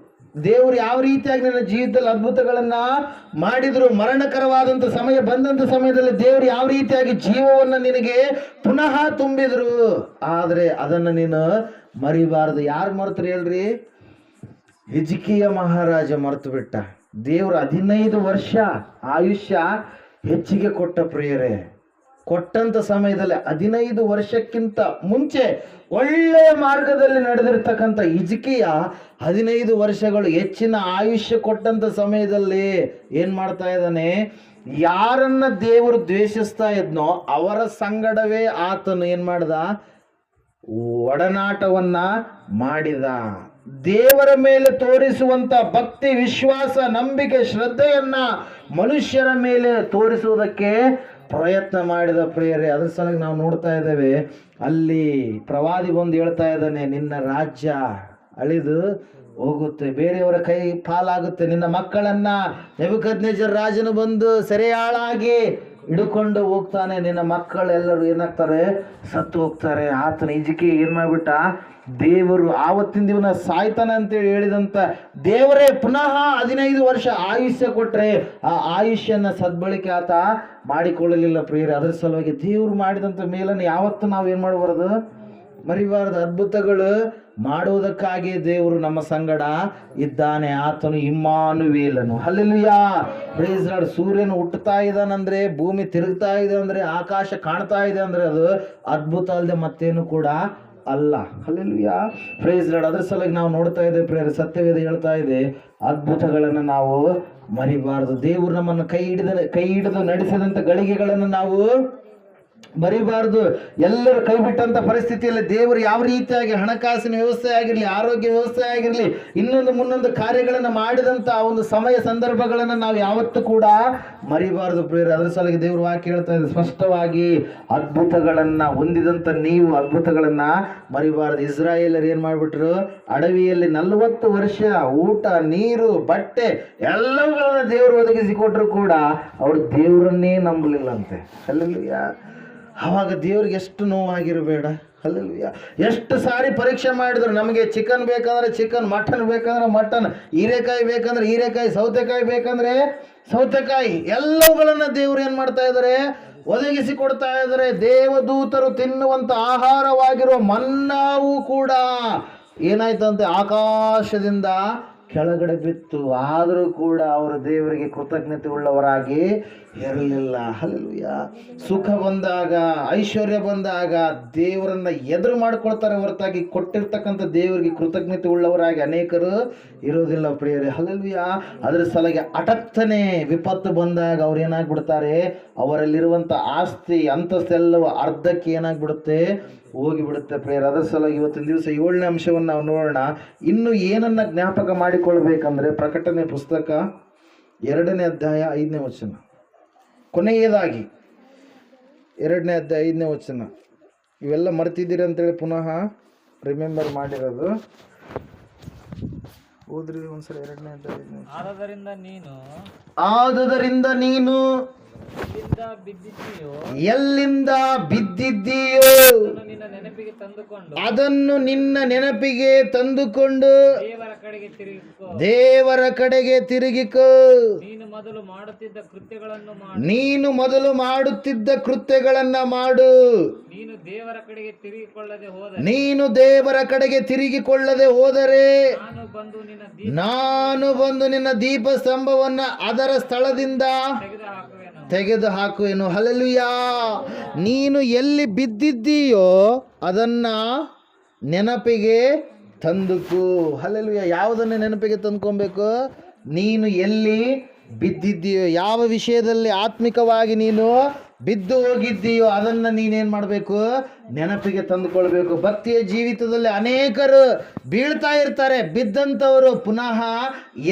ದೇವರು ಯಾವ ರೀತಿಯಾಗಿ ನನ್ನ ಜೀವಿತದಲ್ಲಿ ಅದ್ಭುತಗಳನ್ನ ಮಾಡಿದ್ರು, ಮರಣಕರವಾದಂಥ ಸಮಯ ಬಂದಂಥ ಸಮಯದಲ್ಲಿ ದೇವರು ಯಾವ ರೀತಿಯಾಗಿ ಜೀವವನ್ನು ನಿನಗೆ ಪುನಃ ತುಂಬಿದ್ರು. ಆದರೆ ಅದನ್ನು ನೀನು ಮರಿಬಾರದು. ಯಾರು ಮರೆತರು ಹೇಳ್ರಿ? ಹಿಜ್ಕೀಯ ಮಹಾರಾಜ ಮರೆತು ಬಿಟ್ಟ. ದೇವರು 15 ವರ್ಷ ಆಯುಷ್ಯ ಹೆಚ್ಚಿಗೆ ಕೊಟ್ಟ ಪ್ರಿಯರೇ. ಕೊಟ್ಟಂತ ಸಮಯದಲ್ಲಿ 15 ವರ್ಷಕ್ಕಿಂತ ಮುಂಚೆ ಒಳ್ಳೆಯ ಮಾರ್ಗದಲ್ಲಿ ನಡೆದಿರ್ತಕ್ಕಂಥ ಹಿಜ್ಕೀಯ 15 ವರ್ಷಗಳು ಹೆಚ್ಚಿನ ಆಯುಷ್ಯ ಕೊಟ್ಟಂತ ಸಮಯದಲ್ಲಿ ಏನ್ ಮಾಡ್ತಾ ಇದ್ದಾನೆ? ಯಾರನ್ನ ದೇವರು ದ್ವೇಷಿಸ್ತಾ ಇದ್ನೋ ಅವರ ಸಂಗಡವೇ ಆತನು ಏನ್ ಮಾಡ್ದ? ಒಡನಾಟವನ್ನ ಮಾಡಿದ. ದೇವರ ಮೇಲೆ ತೋರಿಸುವಂತ ಭಕ್ತಿ, ವಿಶ್ವಾಸ, ನಂಬಿಕೆ, ಶ್ರದ್ಧೆಯನ್ನ ಮನುಷ್ಯರ ಮೇಲೆ ತೋರಿಸುವುದಕ್ಕೆ ಪ್ರಯತ್ನ ಮಾಡಿದ ಪ್ರಿಯರೇ. ಅದ್ರ ಸಲುವಾಗಿ ನಾವು ನೋಡ್ತಾ ಇದ್ದೇವೆ, ಅಲ್ಲಿ ಪ್ರವಾದಿ ಬಂದು ಹೇಳ್ತಾ ಇದ್ದಾನೆ, ನಿನ್ನ ರಾಜ್ಯ ಅಳಿದು ಹೋಗುತ್ತೆ, ಬೇರೆಯವರ ಕೈ ಪಾಲಾಗುತ್ತೆ, ನಿನ್ನ ಮಕ್ಕಳನ್ನ ನೆಬೂಕದ್ನೆಚ್ಚರ್ ರಾಜನು ಬಂದು ಸೆರೆಯಾಳಾಗಿ ಹಿಡ್ಕೊಂಡು ಹೋಗ್ತಾನೆ, ನಿನ್ನ ಮಕ್ಕಳೆಲ್ಲರೂ ಏನಾಗ್ತಾರೆ, ಸತ್ತು ಹೋಗ್ತಾರೆ. ಆತನ ಈಜಿಕೆ ಏನ್ ಮಾಡ್ಬಿಟ್ಟ, ದೇವರು ಆವತ್ತಿನ ದಿನ ಸಾಯ್ತಾನೆ ಅಂತೇಳಿ ಹೇಳಿದಂತ ದೇವರೇ ಪುನಃ 15 ವರ್ಷ ಆಯುಷ್ಯ ಕೊಟ್ರೆ ಆ ಆಯುಷ್ಯನ ಸದ್ಬಳಕೆ ಆತ ಮಾಡಿಕೊಳ್ಳಲಿಲ್ಲ ಪ್ರಿಯರೇ. ಅದರ ಸಲುವಾಗಿ ದೇವರು ಮಾಡಿದಂತ ಮೇಲನ್ನು ಯಾವತ್ತು ನಾವು ಏನ್ ಮಾಡಬಾರದು, ಮರಿಬಾರದು. ಅದ್ಭುತಗಳು ಮಾಡುವುದಕ್ಕಾಗಿ ದೇವರು ನಮ್ಮ ಸಂಗಡ ಇದ್ದಾನೆ, ಆತನು ಇಮ್ಮಾನುವೇಲನು. Hallelujah, praise lord. ಸೂರ್ಯನು ಹುಟ್ಟುತ್ತಾ ಇದ್ದಾನಂದ್ರೆ, ಭೂಮಿ ತಿರುಗ್ತಾ ಇದೆ ಅಂದ್ರೆ, ಆಕಾಶ ಕಾಣ್ತಾ ಇದೆ ಅಂದ್ರೆ ಅದು ಅದ್ಭುತ ಅಲ್ಲದೆ ಮತ್ತೇನು ಕೂಡ ಅಲ್ಲ. Hallelujah, praise lord. ಅದ್ರ ಸಲುವಾಗಿ ನಾವು ನೋಡ್ತಾ ಇದ್ದೇವೆ ಪ್ರಿಯರೇ, ಸತ್ಯವೇದ ಹೇಳ್ತಾ ಇದೆ, ಅದ್ಭುತಗಳನ್ನು ನಾವು ಮರಿಬಾರದು. ದೇವರು ನಮ್ಮನ್ನು ಕೈ ಹಿಡಿದು ನಡೆಸಿದಂತ ಗಳಿಗೆಗಳನ್ನು ನಾವು ಮರಿಬಾರ್ದು. ಎಲ್ಲರೂ ಕೈ ಬಿಟ್ಟಂತ ಪರಿಸ್ಥಿತಿಯಲ್ಲಿ ದೇವರು ಯಾವ ರೀತಿಯಾಗಿ ಹಣಕಾಸಿನ ವ್ಯವಸ್ಥೆ ಆಗಿರಲಿ, ಆರೋಗ್ಯ ವ್ಯವಸ್ಥೆ ಆಗಿರಲಿ, ಇನ್ನೊಂದು ಮುನ್ನೊಂದು ಕಾರ್ಯಗಳನ್ನು ಮಾಡಿದಂತ ಒಂದು ಸಮಯ ಸಂದರ್ಭಗಳನ್ನು ನಾವು ಯಾವತ್ತೂ ಕೂಡ ಮರಿಬಾರ್ದು ಪ್ರಿಯರೇ. ಅದರ ಸಲುವಾಗಿ ದೇವರು ವಾಕ್ಯ ಹೇಳ್ತಾ ಇದೆ ಸ್ಪಷ್ಟವಾಗಿ, ಅದ್ಭುತಗಳನ್ನ ಹೊಂದಿದಂತ ನೀವು ಅದ್ಭುತಗಳನ್ನ ಮರಿಬಾರದು. ಇಸ್ರಾಯೇಲರು ಏನ್ ಮಾಡ್ಬಿಟ್ರು, ಅಡವಿಯಲ್ಲಿ 40 ವರ್ಷ ಊಟ, ನೀರು, ಬಟ್ಟೆ ಎಲ್ಲವುಗಳನ್ನ ದೇವರು ಒದಗಿಸಿ ಕೊಟ್ಟರು ಕೂಡ ಅವರು ದೇವರನ್ನೇ ನಂಬಲಿಲ್ಲಂತೆ. ಹಲ್ಲೆಲೂಯಾ. ಆವಾಗ ದೇವ್ರಿಗೆ ಎಷ್ಟು ನೋವಾಗಿರಬೇಡ. ಹಲ್ಲೆಲೂಯಾ. ಎಷ್ಟು ಸಾರಿ ಪರೀಕ್ಷೆ ಮಾಡಿದ್ರು, ನಮಗೆ ಚಿಕನ್ ಬೇಕಂದ್ರೆ ಚಿಕನ್, ಮಟನ್ ಬೇಕಂದ್ರೆ ಮಟನ್, ಹೀರೆಕಾಯಿ ಬೇಕಂದ್ರೆ ಹೀರೆಕಾಯಿ, ಸೌತೆಕಾಯಿ ಬೇಕಂದ್ರೆ ಸೌತೆಕಾಯಿ, ಎಲ್ಲವುಗಳನ್ನ ದೇವ್ರು ಏನ್ ಮಾಡ್ತಾ ಇದ್ದಾರೆ, ಒದಗಿಸಿ ಕೊಡ್ತಾ ಇದ್ದಾರೆ. ದೇವದೂತರು ತಿನ್ನುವಂತ ಆಹಾರವಾಗಿರುವ ಮನ್ನಾವು ಕೂಡ ಏನಾಯ್ತಂತೆ, ಆಕಾಶದಿಂದ ಕೆಳಗಡೆ ಬಿತ್ತು. ಆದರೂ ಕೂಡ ಅವರು ದೇವರಿಗೆ ಕೃತಜ್ಞತೆ ಉಳ್ಳವರಾಗಿ ಇರಲಿಲ್ಲ. ಹಲ್ಲೆಲೂಯಾ. ಸುಖ ಬಂದಾಗ, ಐಶ್ವರ್ಯ ಬಂದಾಗ ದೇವರನ್ನ ಎದುರು ಮಾಡ್ಕೊಳ್ತಾರೆ ಹೊರತಾಗಿ ಕೊಟ್ಟಿರ್ತಕ್ಕಂಥ ದೇವರಿಗೆ ಕೃತಜ್ಞತೆ ಉಳ್ಳವರಾಗಿ ಅನೇಕರು ಇರೋದಿಲ್ಲ ಪ್ರಿಯರೇ. ಹಲ್ಲೆಲೂಯಾ. ಅದರ ಸಲಗೆ ಹಠಾತ್ತನೆ ವಿಪತ್ತು ಬಂದಾಗ ಅವ್ರು ಏನಾಗ್ಬಿಡ್ತಾರೆ, ಅವರಲ್ಲಿರುವಂಥ ಆಸ್ತಿ ಅಂತಸ್ತೆಲ್ಲವೂ ಅರ್ಧಕ್ಕೆ ಏನಾಗ್ಬಿಡುತ್ತೆ, ಹೋಗಿಬಿಡುತ್ತೆ ಪ್ರಿಯರೇ. ಅದರ ಸಲುವಾಗಿ ಇವತ್ತಿನ ದಿವಸ 7ನೇ ಅಂಶವನ್ನು ನಾವು ನೋಡೋಣ. ಇನ್ನು ಏನನ್ನ ಜ್ಞಾಪಕ ಮಾಡಿಕೊಳ್ಬೇಕಂದ್ರೆ, ಪ್ರಕಟಣೆ ಪುಸ್ತಕ 2ನೇ ಅಧ್ಯಾಯ 5ನೇ ವಚನ, ಕೊನೆಯದಾಗಿ 2ನೇ ಅಧ್ಯಾಯ 5ನೇ ವಚನ. ಇವೆಲ್ಲ ಮರ್ತಿದ್ದೀರಿ ಅಂತೇಳಿ ಪುನಃ ರಿಮೆಂಬರ್ ಮಾಡಿರೋದು. ಓದ್ರಿ ಒಂದ್ಸಲ 2ನೇ ಅಧ್ಯಾಯ 5ನೇ ವಚನ. ಆದುದರಿಂದ ನೀನು ಎಲ್ಲಿಂದ ಬಿದ್ದಿದ್ದೀಯೋ ಅದನ್ನು ನಿನ್ನ ನೆನಪಿಗೆ ತಂದುಕೊಂಡು ದೇವರ ಕಡೆಗೆ ತಿರುಗಿಕೋ. ನೀನು ಮೊದಲು ಮಾಡುತ್ತಿದ್ದ ಕೃತ್ಯಗಳನ್ನ ಮಾಡು. ನೀನು ದೇವರ ಕಡೆಗೆ ತಿರುಗಿಕೊಳ್ಳದೆ ಹೋದರೆ ನಾನು ಬಂದು ನಿನ್ನ ದೀಪ ಸ್ತಂಭವನ್ನ ಅದರ ಸ್ಥಳದಿಂದ ತೆಗೆದು ಹಾಕುವೆನು. ಹಲ್ಲೆಲೂಯಾ. ನೀನು ಎಲ್ಲಿ ಬಿದ್ದಿದ್ದೀಯೋ ಅದನ್ನ ನೆನಪಿಗೆ ತಂದುಕೋ. ಹಲ್ಲೆಲೂಯಾ. ಯಾವುದನ್ನು ನೆನಪಿಗೆ ತಂದ್ಕೊಬೇಕು, ನೀನು ಎಲ್ಲಿ ಬಿದ್ದಿದ್ದೀಯೋ, ಯಾವ ವಿಷಯದಲ್ಲಿ ಆತ್ಮಿಕವಾಗಿ ನೀನು ಬಿದ್ದು ಹೋಗಿದ್ದೀಯೋ ಅದನ್ನು ನೀನೇನು ಮಾಡಬೇಕು, ನೆನಪಿಗೆ ತಂದುಕೊಳ್ಬೇಕು. ಭಕ್ತಿಯ ಜೀವಿತದಲ್ಲಿ ಅನೇಕರು ಬೀಳ್ತಾ ಇರ್ತಾರೆ, ಬಿದ್ದಂಥವರು ಪುನಃ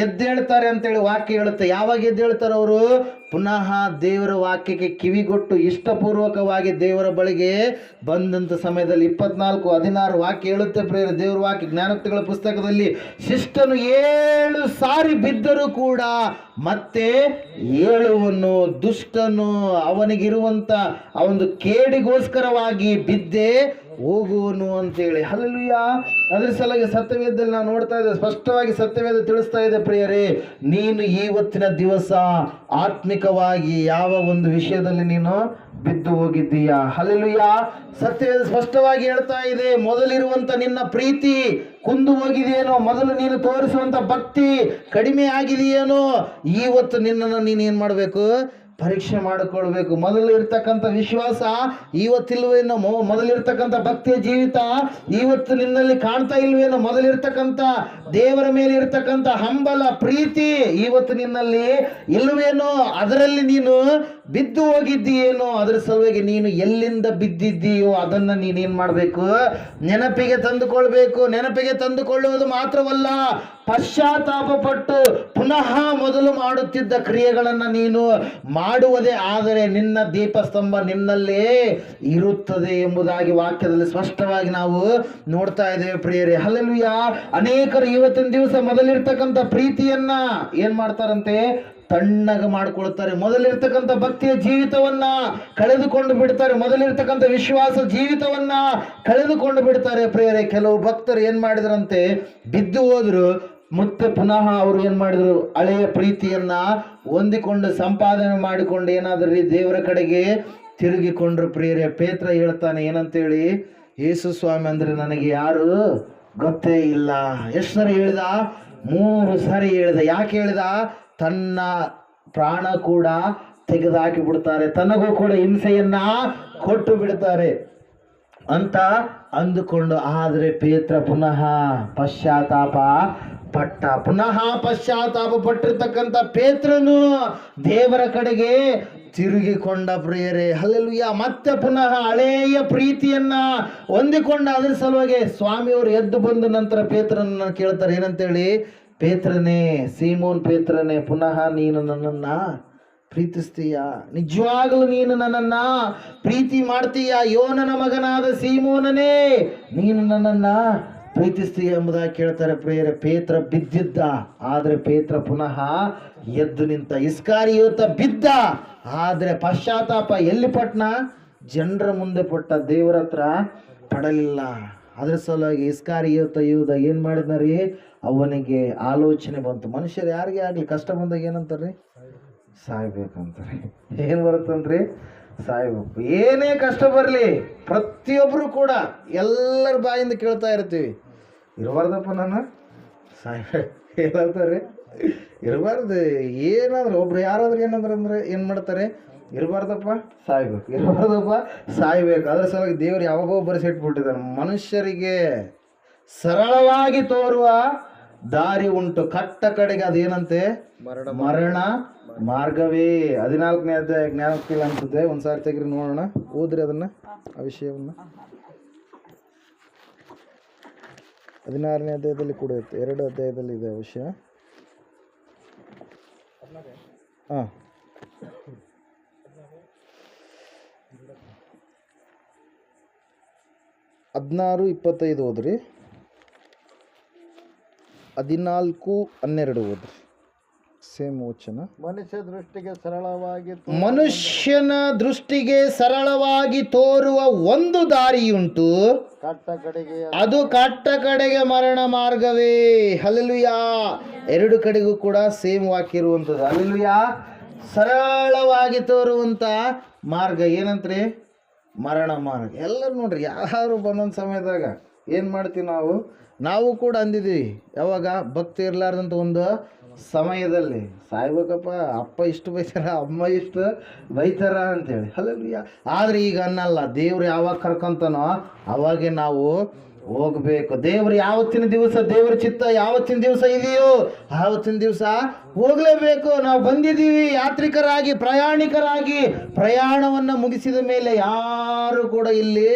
ಎದ್ದೇಳ್ತಾರೆ ಅಂತೇಳಿ ವಾಕ್ಯ ಹೇಳುತ್ತೆ. ಯಾವಾಗ ಎದ್ದೇಳ್ತಾರೆ ಅವರು, ಪುನಃ ದೇವರ ವಾಕ್ಯಕ್ಕೆ ಕಿವಿಗೊಟ್ಟು ಇಷ್ಟಪೂರ್ವಕವಾಗಿ ದೇವರ ಬಳಿಗೆ ಬಂದಂಥ ಸಮಯದಲ್ಲಿ. 24:16 ವಾಕ್ಯ ಹೇಳುತ್ತೆ ಪ್ರಿಯರೇ, ದೇವರ ವಾಕ್ಯ ಜ್ಞಾನೋಕ್ತಿಗಳ ಪುಸ್ತಕದಲ್ಲಿ, ಶಿಷ್ಟನು 7 ಸಾರಿ ಬಿದ್ದರೂ ಕೂಡ ಮತ್ತೆ ಏಳುವನು, ದುಷ್ಟನು ಅವನಿಗಿರುವಂಥ ಆ ಒಂದು ಕೇಡಿಗೋಸ್ಕರವಾಗಿ ಬಿದ್ದೇ ಹೋಗುವನು ಅಂತೇಳಿ. ಹಲ್ಲೆಲೂಯಾ. ಅದ್ರ ಸಲುವಾಗಿ ಸತ್ಯವೇದದಲ್ಲಿ ನಾವು ನೋಡ್ತಾ ಇದ್ದೇವೆ, ಸ್ಪಷ್ಟವಾಗಿ ಸತ್ಯವೇದ ತಿಳಿಸ್ತಾ ಇದೆ ಪ್ರಿಯರೇ, ನೀನು ಇವತ್ತಿನ ದಿವಸ ಆತ್ಮಿಕವಾಗಿ ಯಾವ ಒಂದು ವಿಷಯದಲ್ಲಿ ನೀನು ಬಿದ್ದು ಹೋಗಿದ್ದೀಯಾ. ಹಲ್ಲೆಲೂಯಾ. ಸತ್ಯವೇದ ಸ್ಪಷ್ಟವಾಗಿ ಹೇಳ್ತಾ ಇದೆ, ಮೊದಲಿರುವಂತ ನಿನ್ನ ಪ್ರೀತಿ ಕುಂದು ಹೋಗಿದೆಯೇನೋ, ಮೊದಲು ನೀನು ತೋರಿಸುವಂತ ಭಕ್ತಿ ಕಡಿಮೆ ಆಗಿದೆಯೇನೋ, ಇವತ್ತು ನಿನ್ನನ್ನು ನೀನು ಏನು ಮಾಡಬೇಕು, ಪರೀಕ್ಷೆ ಮಾಡಿಕೊಳ್ಬೇಕು. ಮೊದಲು ಇರ್ತಕ್ಕಂಥ ವಿಶ್ವಾಸ ಇವತ್ತಿಲ್ವೇನೋ, ಮೊದಲಿರ್ತಕ್ಕಂಥ ಭಕ್ತಿಯ ಜೀವಿತ ಇವತ್ತು ನಿನ್ನಲ್ಲಿ ಕಾಣ್ತಾ ಇಲ್ವೇನೋ, ಮೊದಲಿರ್ತಕ್ಕಂಥ ದೇವರ ಮೇಲೆ ಇರ್ತಕ್ಕಂಥ ಹಂಬಲ ಪ್ರೀತಿ ಇವತ್ತು ನಿನ್ನಲ್ಲಿ ಇಲ್ವೇನೋ, ಅದರಲ್ಲಿ ನೀನು ಬಿದ್ದು ಹೋಗಿದ್ದೀಯೇನೋ, ಅದರ ಸಲುವಾಗಿ ನೀನು ಎಲ್ಲಿಂದ ಬಿದ್ದಿದ್ದೀಯೋ ಅದನ್ನು ನೀನೇನು ಮಾಡಬೇಕು, ನೆನಪಿಗೆ ತಂದುಕೊಳ್ಬೇಕು. ನೆನಪಿಗೆ ತಂದುಕೊಳ್ಳುವುದು ಮಾತ್ರವಲ್ಲ, ಪಶ್ಚಾತ್ತಾಪ ಪಟ್ಟು ಪುನಃ ಮೊದಲು ಮಾಡುತ್ತಿದ್ದ ಕ್ರಿಯೆಗಳನ್ನು ನೀನು ಮಾಡುವುದೇ ಆದರೆ ನಿನ್ನ ದೀಪಸ್ತಂಭ ನಿನ್ನಲ್ಲೇ ಇರುತ್ತದೆ ಎಂಬುದಾಗಿ ವಾಕ್ಯದಲ್ಲಿ ಸ್ಪಷ್ಟವಾಗಿ ನಾವು ನೋಡ್ತಾ ಇದ್ದೇವೆ ಪ್ರಿಯರೇ. ಹಲ್ಲೆಲೂಯಾ. ಅನೇಕರು ಇವತ್ತಿನ ದಿವಸ ಮೊದಲಿರ್ತಕ್ಕಂಥ ಪ್ರೀತಿಯನ್ನ ಏನ್ ಮಾಡ್ತಾರಂತೆ, ತಣ್ಣಗೆ ಮಾಡ್ಕೊಳ್ತಾರೆ. ಮೊದಲಿರ್ತಕ್ಕಂಥ ಭಕ್ತಿಯ ಜೀವಿತವನ್ನ ಕಳೆದುಕೊಂಡು ಬಿಡ್ತಾರೆ. ಮೊದಲಿರ್ತಕ್ಕಂಥ ವಿಶ್ವಾಸ ಜೀವಿತವನ್ನ ಕಳೆದುಕೊಂಡು ಬಿಡ್ತಾರೆ ಪ್ರಿಯರೇ. ಕೆಲವು ಭಕ್ತರು ಏನ್ ಮಾಡಿದ್ರಂತೆ, ಬಿದ್ದು ಹೋದ್ರು, ಮತ್ತೆ ಪುನಃ ಅವರು ಏನ್ ಮಾಡಿದ್ರು, ಹಳೆಯ ಪ್ರೀತಿಯನ್ನ ಹೊಂದಿಕೊಂಡು ಸಂಪಾದನೆ ಮಾಡಿಕೊಂಡು ಏನಾದ್ರೂ ದೇವರ ಕಡೆಗೆ ತಿರುಗಿಕೊಂಡ್ರು ಪ್ರಿಯರೇ. ಪೇತ್ರ ಹೇಳ್ತಾನೆ ಏನಂತೇಳಿ, ಯೇಸು ಸ್ವಾಮಿ ಅಂದ್ರೆ ನನಗೆ ಯಾರು ಗೊತ್ತೇ ಇಲ್ಲ. ಎಷ್ಟು ಸರಿ ಹೇಳಿದ? 3 ಸಾರಿ ಹೇಳಿದ. ಯಾಕೆ ಹೇಳಿದ? ತನ್ನ ಪ್ರಾಣ ಕೂಡ ತೆಗೆದುಹಾಕಿ ಬಿಡ್ತಾರೆ, ತನಗೂ ಕೂಡ ಹಿಂಸೆಯನ್ನ ಕೊಟ್ಟು ಬಿಡ್ತಾರೆ ಅಂತ ಅಂದುಕೊಂಡು. ಆದರೆ ಪೇತ್ರ ಪುನಃ ಪಶ್ಚಾತ್ತಾಪ ಪಟ್ಟ. ಪುನಃ ಪಶ್ಚಾತ್ತಾಪ ಪಟ್ಟಿರ್ತಕ್ಕಂಥ ಪೇತ್ರನು ದೇವರ ಕಡೆಗೆ ತಿರುಗಿಕೊಂಡ ಪ್ರಿಯರೇ. ಹಲ್ಲೆಲೂಯಾ. ಮತ್ತೆ ಪುನಃ ಹಳೆಯ ಪ್ರೀತಿಯನ್ನ ಹೊಂದಿಕೊಂಡ. ಅದರ ಸಲುವಾಗಿ ಸ್ವಾಮಿಯವರು ಎದ್ದು ಬಂದ ನಂತರ ಪೇತ್ರನನ್ನ ಕೇಳ್ತಾರೆ ಏನಂತೇಳಿ, ಪೇತ್ರನೇ, ಸೀಮೋನ್ ಪೇತ್ರನೇ, ಪುನಃ ನೀನು ನನ್ನನ್ನ ಪ್ರೀತಿಸ್ತೀಯ? ನಿಜವಾಗಲೂ ನೀನು ನನ್ನನ್ನ ಪ್ರೀತಿ ಮಾಡ್ತೀಯ? ಯೋನನ ಮಗನಾದ ಸೀಮೋನನೇ, ನೀನು ನನ್ನನ್ನ ಪ್ರೀತಿಸ್ತೀಯ ಎಂಬುದಾಗಿ ಕೇಳ್ತಾರೆ ಪ್ರಿಯರೇ. ಪೇತ್ರ ಬಿದ್ದಿದ್ದ, ಆದರೆ ಪೇತ್ರ ಪುನಃ ಎದ್ದು ನಿಂತ. ಇಸ್ಕಾರಿಯೋತ ಬಿದ್ದ, ಆದರೆ ಪಶ್ಚಾತ್ತಾಪ ಎಲ್ಲಿ ಪಟ್ನ? ಜನರ ಮುಂದೆ ಪಟ್ಟ, ದೇವರ ಹತ್ರ ಪಡಲಿಲ್ಲ. ಅದ್ರ ಸಲುವಾಗಿ ಇಸ್ಕಾರಿಯೋತ ಯೂದ ಏನು ಮಾಡಿದ್ನರಿ, ಅವನಿಗೆ ಆಲೋಚನೆ ಬಂತು. ಮನುಷ್ಯರು ಯಾರಿಗೆ ಆಗಲಿ ಕಷ್ಟ ಬಂದಾಗ ಏನಂತಾರೆ, ಸಾಯ್ಬೇಕಂತಾರೆ. ಏನು ಬರುತ್ತಂದ್ರಿ, ಸಾಯ್ಬೇಕು. ಏನೇ ಕಷ್ಟ ಬರಲಿ ಪ್ರತಿಯೊಬ್ಬರು ಕೂಡ ಎಲ್ಲರ ಬಾಯಿಂದ ಕೇಳ್ತಾ ಇರ್ತೀವಿ, ಇರಬಾರ್ದಪ್ಪ ನಾನು ಸಾಯ್ಬೇಕು. ಹೇಳ್ತಾರೆ ಇರಬಾರ್ದು. ಏನಾದ್ರು ಒಬ್ರು ಯಾರಾದ್ರೂ ಏನಾದ್ರು ಏನು ಮಾಡ್ತಾರೆ, ಇರಬಾರ್ದಪ್ಪ ಸಾಯ್ಬೇಕು, ಇರಬಾರ್ದಪ್ಪ ಸಾಯ್ಬೇಕು. ಅದ್ರ ಸಲುವಾಗಿ ದೇವರು ಯಾವಾಗೋ ಬರೆಸಿಟ್ಬಿಟ್ಟಿದ್ದಾನೆ. ಮನುಷ್ಯರಿಗೆ ಸರಳವಾಗಿ ತೋರುವ ದಾರಿ ಉಂಟು, ಕಟ್ಟ ಕಡೆಗೆ ಅದೇನಂತೆ, ಮರಣ ಮಾರ್ಗವೇ. 14ನೇ ಅಧ್ಯಾಯ ಜ್ಞಾನೋಕ್ತಿಗಳು ಅನ್ಸುತ್ತೆ, ಒಂದ್ಸಾರಿ ತೆಗ್ರಿ ನೋಡೋಣ, ಓದ್ರಿ ಅದನ್ನ, ಆ ವಿಷಯವನ್ನ. 16ನೇ ಅಧ್ಯಾಯದಲ್ಲಿ ಕೂಡ ಇರುತ್ತೆ, 2 ಅಧ್ಯಾಯದಲ್ಲಿ ಇದೆ ವಿಷಯ. ಹಾಂ, 16:25 ಓದ್ರಿ, 14:12 ಓದ್ರಿ, ಸೇಮ್ ವಚನ. ಮನುಷ್ಯನ ದೃಷ್ಟಿಗೆ ಸರಳವಾಗಿ ತೋರುವ ಒಂದು ದಾರಿಯುಂಟು, ಅದು ಕಟ್ಟ ಕಡೆಗೆ ಮರಣ ಮಾರ್ಗವೇ. ಹಲ್ಲೆಲೂಯಾ. 2 ಕಡೆಗೂ ಕೂಡ ಸೇಮ್ ವಾಕ್ಯ ಇರುವಂಥದ್ದು. ಹಲ್ಲೆಲೂಯಾ. ಸರಳವಾಗಿ ತೋರುವಂಥ ಮಾರ್ಗ ಏನಂತ್ರಿ, ಮರಣ ಮಾರ್ಗ. ಎಲ್ಲರೂ ನೋಡ್ರಿ, ಯಾರು ಬಂದೊಂದು ಸಮಯದಾಗ ಏನು ಮಾಡ್ತೀವಿ ನಾವು ಕೂಡ ಅಂದಿದ್ದೀವಿ. ಯಾವಾಗ ಭಕ್ತಿ ಇರಲಾರ್ದಂಥ ಒಂದು ಸಮಯದಲ್ಲಿ, ಸಾಯ್ಬೇಕಪ್ಪ, ಅಪ್ಪ ಇಷ್ಟು ಬೈತಾರ, ಅಮ್ಮ ಇಷ್ಟು ಬೈತಾರ ಅಂತೇಳಿ. ಹಲ್ಲೆಲೂಯಾ. ಆದರೆ ಈಗ ಅನ್ನಲ್ಲ, ದೇವ್ರು ಯಾವಾಗ ಕರ್ಕೊಂತಾನೋ ಅವಾಗೆ ನಾವು ಹೋಗಬೇಕು. ದೇವ್ರು ಯಾವತ್ತಿನ ದಿವಸ, ದೇವ್ರ ಚಿತ್ತ ಯಾವತ್ತಿನ ದಿವಸ ಇದೆಯೋ ಆವತ್ತಿನ ದಿವಸ ಹೋಗಲೇಬೇಕು. ನಾವು ಬಂದಿದ್ದೀವಿ ಯಾತ್ರಿಕರಾಗಿ, ಪ್ರಯಾಣಿಕರಾಗಿ. ಪ್ರಯಾಣವನ್ನು ಮುಗಿಸಿದ ಮೇಲೆ ಯಾರು ಕೂಡ ಇಲ್ಲಿ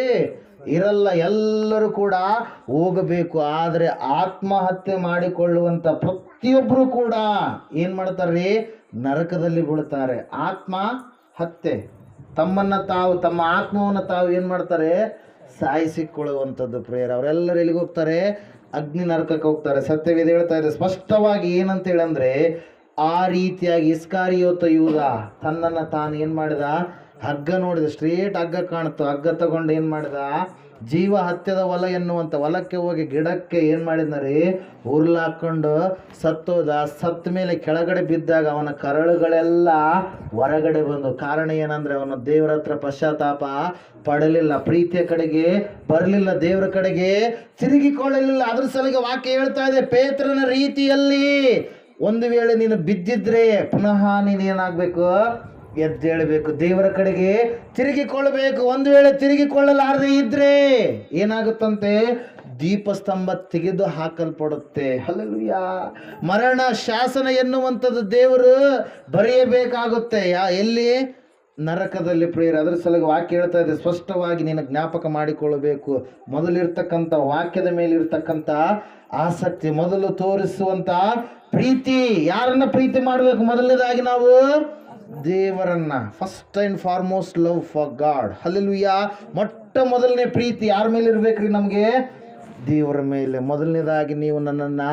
ಇರಲ್ಲ, ಎಲ್ಲರೂ ಕೂಡ ಹೋಗಬೇಕು. ಆದರೆ ಆತ್ಮಹತ್ಯೆ ಮಾಡಿಕೊಳ್ಳುವಂಥ ಪ್ರತಿಯೊಬ್ಬರು ಕೂಡ ಏನು ಮಾಡ್ತಾರೆ, ನರಕದಲ್ಲಿ ಬೀಳ್ತಾರೆ. ಆತ್ಮಹತ್ಯೆ, ತಮ್ಮನ್ನು ತಾವು, ತಮ್ಮ ಆತ್ಮವನ್ನು ತಾವು ಏನು ಮಾಡ್ತಾರೆ, ಸಾಯಿಸಿಕೊಳ್ಳುವಂಥದ್ದು ಪ್ರೇಯರ್. ಅವರೆಲ್ಲರೂ ಎಲ್ಲಿಗೆ ಹೋಗ್ತಾರೆ, ಅಗ್ನಿ ನರಕಕ್ಕೆ ಹೋಗ್ತಾರೆ. ಸತ್ಯವೇದ ಹೇಳ್ತಾ ಇದೆ ಸ್ಪಷ್ಟವಾಗಿ ಏನಂತೇಳಿ ಅಂದರೆ, ಆ ರೀತಿಯಾಗಿ ಇಸ್ಕಾರಿಯೋತ ಯೂದ ತನ್ನನ್ನು ತಾನು ಏನು ಮಾಡಿದ, ಹಗ್ಗ ನೋಡಿದ, ಸ್ಟ್ರೇಟ್ ಹಗ್ಗ ಕಾಣುತ್ತೋ, ಹಗ್ಗ ತಗೊಂಡು ಏನು ಮಾಡಿದ, ಜೀವ ಹತ್ಯದ ಹೊಲ ಎನ್ನುವಂಥ ಹೊಲಕ್ಕೆ ಹೋಗಿ ಗಿಡಕ್ಕೆ ಏನು ಮಾಡಿದ್ನರಿ, ಉರ್ಲಾಕೊಂಡು ಸತ್ತೋದ. ಸತ್ತ ಮೇಲೆ ಕೆಳಗಡೆ ಬಿದ್ದಾಗ ಅವನ ಕರಳುಗಳೆಲ್ಲ ಹೊರಗಡೆ ಬಂದು. ಕಾರಣ ಏನಂದರೆ, ಅವನು ದೇವರ ಹತ್ರ ಪಶ್ಚಾತ್ತಾಪ ಪಡಲಿಲ್ಲ, ಪ್ರೀತಿಯ ಕಡೆಗೆ ಬರಲಿಲ್ಲ, ದೇವರ ಕಡೆಗೆ ತಿರುಗಿಕೊಳ್ಳಲಿಲ್ಲ. ಅದ್ರ ಸಲುವಾಗಿ ವಾಕ್ಯ ಹೇಳ್ತಾ ಇದೆ, ಪೇತ್ರನ ರೀತಿಯಲ್ಲಿ ಒಂದು ವೇಳೆ ನೀನು ಬಿದ್ದಿದ್ರೆ ಪುನಃ ನೀನೇನಾಗಬೇಕು, ಎದ್ದೇಳಬೇಕು, ದೇವರ ಕಡೆಗೆ ತಿರುಗಿಕೊಳ್ಳಬೇಕು. ಒಂದು ವೇಳೆ ತಿರುಗಿಕೊಳ್ಳಲಾರದೆ ಇದ್ರೆ ಏನಾಗುತ್ತಂತೆ, ದೀಪಸ್ತಂಭ ತೆಗೆದು ಹಾಕಲ್ಪಡುತ್ತೆ. ಹಲ್ಲೆಲೂಯಾ. ಮರಣ ಶಾಸನ ಎನ್ನುವಂಥದ್ದು ದೇವರು ಬರೆಯಬೇಕಾಗುತ್ತೆ. ಎಲ್ಲಿ? ನರಕದಲ್ಲಿ ಪ್ರೇಯರ್. ಅದರ ಸಲುವಾಗಿ ವಾಕ್ಯ ಹೇಳ್ತಾ ಇದೆ, ಸ್ಪಷ್ಟವಾಗಿ ನೀನು ಜ್ಞಾಪಕ ಮಾಡಿಕೊಳ್ಳಬೇಕು. ಮೊದಲಿರ್ತಕ್ಕಂಥ ವಾಕ್ಯದ ಮೇಲೆ ಇರ್ತಕ್ಕಂಥ ಆಸಕ್ತಿ, ಮೊದಲು ತೋರಿಸುವಂತ ಪ್ರೀತಿ. ಯಾರನ್ನ ಪ್ರೀತಿ ಮಾಡಬೇಕು? ಮೊದಲನೇದಾಗಿ ನಾವು ದೇವರನ್ನ. First and foremost love for god. Hallelujah. ಮೊಟ್ಟ ಮೊದಲನೇ ಪ್ರೀತಿ ಯಾರ ಮೇಲೆ ಇರ್ಬೇಕ್ರಿ? ನಮಗೆ ದೇವರ ಮೇಲೆ. ಮೊದಲನೇದಾಗಿ ನೀವು ನನ್ನನ್ನು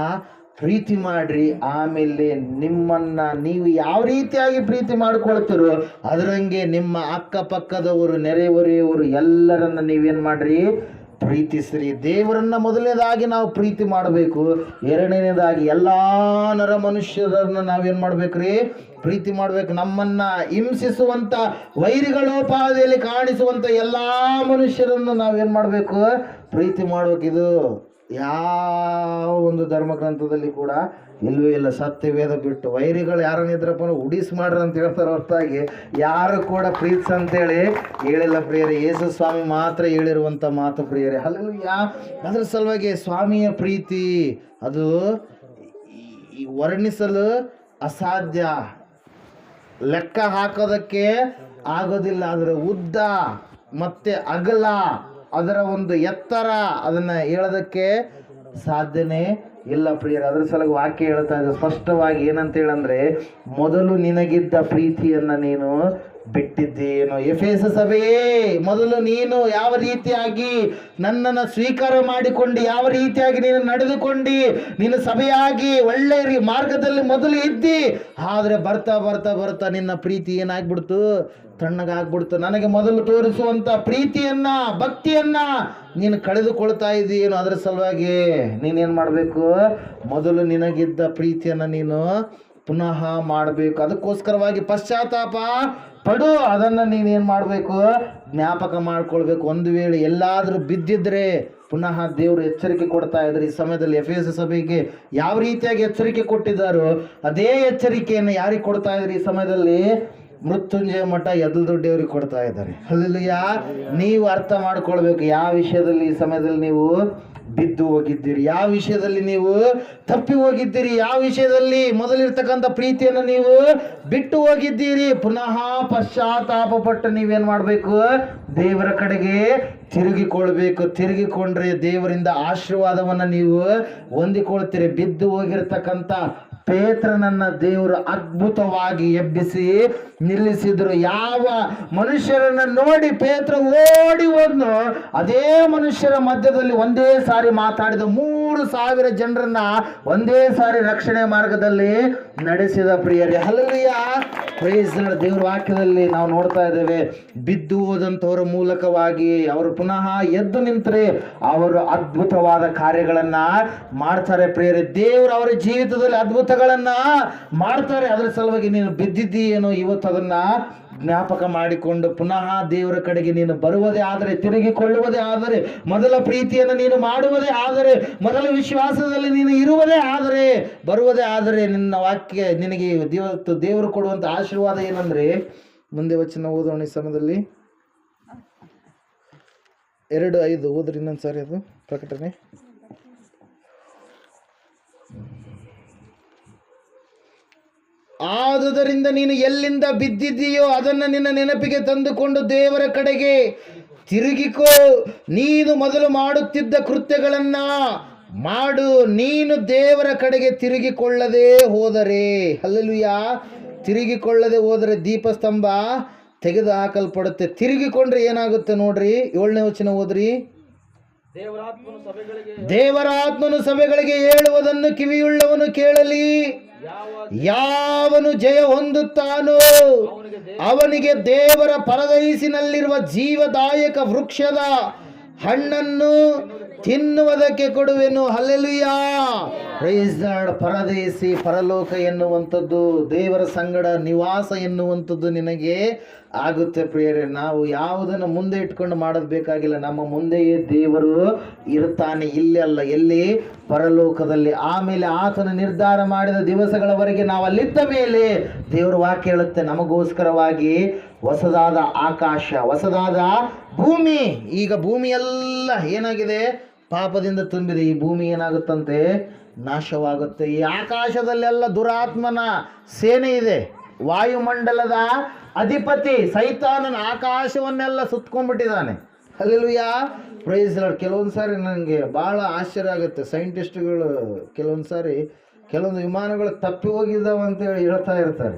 ಪ್ರೀತಿ ಮಾಡ್ರಿ, ಆಮೇಲೆ ನಿಮ್ಮನ್ನು ನೀವು ಯಾವ ರೀತಿಯಾಗಿ ಪ್ರೀತಿ ಮಾಡ್ಕೊಳ್ತೀರೋ ಅದರಂಗೆ ನಿಮ್ಮ ಅಕ್ಕಪಕ್ಕದವರು, ನೆರೆಹೊರೆಯವರು ಎಲ್ಲರನ್ನ ನೀವೇನು ಮಾಡ್ರಿ? ಪ್ರೀತಿಸ್ರಿ. ದೇವರನ್ನ ಮೊದಲನೇದಾಗಿ ನಾವು ಪ್ರೀತಿ ಮಾಡಬೇಕು. ಎರಡನೇದಾಗಿ ಎಲ್ಲ ನರ ಮನುಷ್ಯರನ್ನ ನಾವೇನು ಮಾಡ್ಬೇಕ್ರಿ? ಪ್ರೀತಿ ಮಾಡ್ಬೇಕು. ನಮ್ಮನ್ನ ಹಿಂಸಿಸುವಂತ, ವೈರಿಗಳೋಪಾದಿಯಲ್ಲಿ ಕಾಣಿಸುವಂತ ಎಲ್ಲ ಮನುಷ್ಯರನ್ನು ನಾವೇನು ಮಾಡಬೇಕು? ಪ್ರೀತಿ ಮಾಡ್ಬೇಕು. ಇದು ಯಾವ ಒಂದು ಧರ್ಮಗ್ರಂಥದಲ್ಲಿ ಕೂಡ ಇಲ್ಲವೇ ಇಲ್ಲ. ಸತ್ಯವೇದ ಬಿಟ್ಟು ವೈರಿಗಳು ಯಾರನ್ನಿದ್ರಪ್ಪ ಉಡಿಸ್ ಮಾಡ್ರಿ ಅಂತ ಹೇಳ್ತಾರೆ ಹೊರತಾಗಿ ಯಾರು ಕೂಡ ಪ್ರೀತಿಸ್ ಅಂತೇಳಿ ಹೇಳಿಲ್ಲ ಪ್ರಿಯರೇ. ಯೇಸು ಸ್ವಾಮಿ ಮಾತ್ರ ಹೇಳಿರುವಂಥ ಮಾತು ಪ್ರಿಯರೇ. ಹಲ್ಲೆಲೂಯಾ. ಅದ್ರ ಸಲುವಾಗಿ ಸ್ವಾಮಿಯ ಪ್ರೀತಿ ಅದು ವರ್ಣಿಸಲು ಅಸಾಧ್ಯ, ಲೆಕ್ಕ ಹಾಕೋದಕ್ಕೆ ಆಗೋದಿಲ್ಲ. ಅದರ ಉದ್ದ ಮತ್ತೆ ಅಗಲ, ಅದರ ಒಂದು ಎತ್ತರ, ಅದನ್ನು ಹೇಳೋದಕ್ಕೆ ಸಾಧ್ಯನೇ ಇಲ್ಲ ಪ್ರಿಯರೇ. ಅದ್ರ ಸಲುವಾಗಿ ವಾಕ್ಯ ಹೇಳ್ತಾ ಇದೆ ಸ್ಪಷ್ಟವಾಗಿ. ಏನಂತ ಹೇಳಂದ್ರೆ, ಮೊದಲು ನಿನಗಿದ್ದ ಪ್ರೀತಿಯನ್ನು ನೀನು ಬಿಟ್ಟಿದ್ದೇನು. ಎಫೆಸ ಸಭೆಯೇ, ಮೊದಲು ನೀನು ಯಾವ ರೀತಿಯಾಗಿ ನನ್ನನ್ನು ಸ್ವೀಕಾರ ಮಾಡಿಕೊಂಡು, ಯಾವ ರೀತಿಯಾಗಿ ನೀನು ನಡೆದುಕೊಂಡು, ನೀನು ಸಭೆಯಾಗಿ ಒಳ್ಳೆಯ ಮಾರ್ಗದಲ್ಲಿ ಮೊದಲು ಇದ್ದಿ. ಆದರೆ ಬರ್ತಾ ಬರ್ತಾ ಬರ್ತಾ ನಿನ್ನ ಪ್ರೀತಿ ಏನಾಗ್ಬಿಡ್ತು? ತಣ್ಣಗಾಗ್ಬಿಡ್ತು. ನನಗೆ ಮೊದಲು ತೋರಿಸುವಂಥ ಪ್ರೀತಿಯನ್ನ, ಭಕ್ತಿಯನ್ನ ನೀನು ಕಳೆದುಕೊಳ್ತಾ ಇದ್ದೀನು. ಅದರ ಸಲುವಾಗಿ ನೀನೇನು ಮಾಡಬೇಕು? ಮೊದಲು ನಿನಗಿದ್ದ ಪ್ರೀತಿಯನ್ನು ನೀನು ಪುನಃ ಮಾಡಬೇಕು. ಅದಕ್ಕೋಸ್ಕರವಾಗಿ ಪಶ್ಚಾತ್ತಾಪ ಪಡು. ಅದನ್ನು ನೀನೇನು ಮಾಡಬೇಕು? ಜ್ಞಾಪಕ ಮಾಡ್ಕೊಳ್ಬೇಕು. ಒಂದು ವೇಳೆ ಎಲ್ಲಾದರೂ ಬಿದ್ದಿದ್ರೆ ಪುನಃ ದೇವರು ಎಚ್ಚರಿಕೆ ಕೊಡ್ತಾ ಇದ್ದಾರೆ. ಈ ಸಮಯದಲ್ಲಿ ಎಫೆಸ ಸಭೆಗೆ ಯಾವ ರೀತಿಯಾಗಿ ಎಚ್ಚರಿಕೆ ಕೊಟ್ಟಿದ್ದಾರೋ ಅದೇ ಎಚ್ಚರಿಕೆಯನ್ನು ಯಾರಿಗೆ ಕೊಡ್ತಾ ಇದ್ದಾರೆ ಈ ಸಮಯದಲ್ಲಿ? ಮೃತ್ಯುಂಜಯ ಮಠ ಯದಲ್ದೊಡ್ಡಿಯವ್ರಿಗೆ ಕೊಡ್ತಾ ಇದ್ದಾರೆ. ಹಲ್ಲೆಲೂಯಾ. ನೀವು ಅರ್ಥ ಮಾಡ್ಕೊಳ್ಬೇಕು ಯಾವ ವಿಷಯದಲ್ಲಿ ಈ ಸಮಯದಲ್ಲಿ ನೀವು ಬಿದ್ದು ಹೋಗಿದ್ದೀರಿ, ಯಾವ ವಿಷಯದಲ್ಲಿ ನೀವು ತಪ್ಪಿ ಹೋಗಿದ್ದೀರಿ, ಯಾವ ವಿಷಯದಲ್ಲಿ ಮೊದಲಿರ್ತಕ್ಕಂಥ ಪ್ರೀತಿಯನ್ನು ನೀವು ಬಿಟ್ಟು ಹೋಗಿದ್ದೀರಿ. ಪುನಃ ಪಶ್ಚಾತ್ತಾಪ ಪಟ್ಟು ನೀವೇನು ಮಾಡಬೇಕು? ದೇವರ ಕಡೆಗೆ ತಿರುಗಿಕೊಳ್ಬೇಕು. ತಿರುಗಿಕೊಂಡ್ರೆ ದೇವರಿಂದ ಆಶೀರ್ವಾದವನ್ನು ನೀವು ಹೊಂದಿಕೊಳ್ತೀರಿ. ಬಿದ್ದು ಹೋಗಿರ್ತಕ್ಕಂಥ ಪೇತ್ರನನ್ನ ದೇವರು ಅದ್ಭುತವಾಗಿ ಎಬ್ಬಿಸಿ ನಿಲ್ಲಿಸಿದ್ರು. ಯಾವ ಮನುಷ್ಯರನ್ನ ನೋಡಿ ಪೇತ್ರ ಓಡಿ ಹೋದ್ನು, ಅದೇ ಮನುಷ್ಯರ ಮಧ್ಯದಲ್ಲಿ ಒಂದೇ ಸಾರಿ ಮಾತಾಡಿದ 3,000 ಜನರನ್ನ ಒಂದೇ ಸಾರಿ ರಕ್ಷಣೆ ಮಾರ್ಗದಲ್ಲಿ ನಡೆಸಿದ ಪ್ರಿಯರೇ. ಹಲ್ಲೆಲೂಯಾ. Praise lord. ದೇವರ ವಾಕ್ಯದಲ್ಲಿ ನಾವು ನೋಡ್ತಾ ಇದ್ದೇವೆ, ಬಿದ್ದು ಹೋದಂಥವರ ಮೂಲಕವಾಗಿ ಅವರು ಪುನಃ ಎದ್ದು ನಿಂತರೆ ಅವರು ಅದ್ಭುತವಾದ ಕಾರ್ಯಗಳನ್ನ ಮಾಡ್ತಾರೆ ಪ್ರಿಯರೇ. ದೇವರು ಅವರ ಜೀವಿತದಲ್ಲಿ ಅದ್ಭುತಗಳನ್ನ ಮಾಡ್ತಾರೆ. ಅದರ ಸಲುವಾಗಿ ನೀನು ಬಿದ್ದಿದ್ದೀಯೇನೋ, ಇವತ್ತು ಅದನ್ನ ಜ್ಞಾಪಕ ಮಾಡಿಕೊಂಡು ಪುನಃ ದೇವರ ಕಡೆಗೆ ನೀನು ಬರುವುದೇ ಆದರೆ, ತಿರುಗಿಕೊಳ್ಳುವುದೇ ಆದರೆ, ಮೊದಲ ಪ್ರೀತಿಯನ್ನು ನೀನು ಮಾಡುವುದೇ ಆದರೆ, ಮೊದಲ ವಿಶ್ವಾಸದಲ್ಲಿ ನೀನು ಇರುವುದೇ ಆದರೆ, ಬರುವುದೇ ಆದರೆ, ನಿನ್ನ ವಾಕ್ಯ ನಿನಗೆ ಇವತ್ತು ದೇವರು ಕೊಡುವಂಥ ಆಶೀರ್ವಾದ ಏನಂದ್ರೆ, ಮುಂದೆ ವಚನ ಓದೋಣ ಈ ಸಮಯದಲ್ಲಿ 2:5 ಓದ್ರಿ ಇನ್ನೊಂದು ಸಾರಿ. ಅದು ಪ್ರಕಟಣೆ ಆದುದರಿಂದ ನೀನು ಎಲ್ಲಿಂದ ಬಿದ್ದಿದ್ದೀಯೋ ಅದನ್ನು ನಿನ್ನ ನೆನಪಿಗೆ ತಂದುಕೊಂಡು ದೇವರ ಕಡೆಗೆ ತಿರುಗಿಕೋ. ನೀನು ಮೊದಲು ಮಾಡುತ್ತಿದ್ದ ಕೃತ್ಯಗಳನ್ನ ಮಾಡು. ನೀನು ದೇವರ ಕಡೆಗೆ ತಿರುಗಿಕೊಳ್ಳದೆ ಹೋದರೆ, ಹಲ್ಲೆಲೂಯಾ, ತಿರುಗಿಕೊಳ್ಳದೆ ಹೋದರೆ ದೀಪಸ್ತಂಭ ತೆಗೆದು ಹಾಕಲ್ಪಡುತ್ತೆ. ತಿರುಗಿಕೊಂಡ್ರೆ ಏನಾಗುತ್ತೆ ನೋಡ್ರಿ. 7ನೇ ವಚನ ಓದ್ರಿ. ದೇವರಾತ್ಮನು ಸಭೆಗಳಿಗೆ ಹೇಳುವುದನ್ನು ಕಿವಿಯುಳ್ಳವನು ಕೇಳಲಿ. ಯಾವನು ಜಯ ಹೊಂದುತ್ತಾನೋ ಅವನಿಗೆ ದೇವರ ಪರದೈಸಿನಲ್ಲಿರುವ ಜೀವದಾಯಕ ವೃಕ್ಷದ ಹಣ್ಣನ್ನು ತಿನ್ನುವುದಕ್ಕೆ ಕೊಡುವೆನು. ಹಲ್ಲೆಲೂಯಾ. Praise lord. ಪರದೇಸಿ, ಪರಲೋಕ ಎನ್ನುವಂಥದ್ದು, ದೇವರ ಸಂಗಡ ನಿವಾಸ ಎನ್ನುವಂಥದ್ದು ನಿನಗೆ ಆಗುತ್ತೆ ಪ್ರಿಯರೇ. ನಾವು ಯಾವುದನ್ನು ಮುಂದೆ ಇಟ್ಕೊಂಡು ಮಾಡೋದು ಬೇಕಾಗಿಲ್ಲ. ನಮ್ಮ ಮುಂದೆಯೇ ದೇವರು ಇರ್ತಾನೆ. ಇಲ್ಲಿ ಅಲ್ಲ, ಎಲ್ಲಿ? ಪರಲೋಕದಲ್ಲಿ. ಆಮೇಲೆ ಆತನು ನಿರ್ಧಾರ ಮಾಡಿದ ದಿವಸಗಳವರೆಗೆ ನಾವು ಅಲ್ಲಿದ್ದ ಮೇಲೆ ದೇವರ ವಾಕ್ಯ ಹೇಳುತ್ತೆ, ನಮಗೋಸ್ಕರವಾಗಿ ಹೊಸದಾದ ಆಕಾಶ, ಹೊಸದಾದ ಭೂಮಿ. ಈಗ ಭೂಮಿ ಎಲ್ಲ ಏನಾಗಿದೆ? ಪಾಪದಿಂದ ತುಂಬಿದೆ. ಈ ಭೂಮಿ ಏನಾಗುತ್ತಂತೆ? ನಾಶವಾಗುತ್ತೆ. ಈ ಆಕಾಶದಲ್ಲೆಲ್ಲ ದುರಾತ್ಮನ ಸೇನೆ ಇದೆ. ವಾಯುಮಂಡಲದ ಅಧಿಪತಿ ಸೈತಾನನ ಆಕಾಶವನ್ನೆಲ್ಲ ಸುತ್ಕೊಂಡ್ಬಿಟ್ಟಿದ್ದಾನೆ. Hallelujah, praise Lord. ಕೆಲವೊಂದು ಸಾರಿ ನನಗೆ ಭಾಳ ಆಶ್ಚರ್ಯ ಆಗುತ್ತೆ. ಸೈಂಟಿಸ್ಟ್ಗಳು ಕೆಲವೊಂದು ಸಾರಿ ಕೆಲವೊಂದು ವಿಮಾನಗಳು ತಪ್ಪಿ ಹೋಗಿದ್ದಾವೆ ಅಂತೇಳಿ ಹೇಳ್ತಾ ಇರ್ತಾರೆ.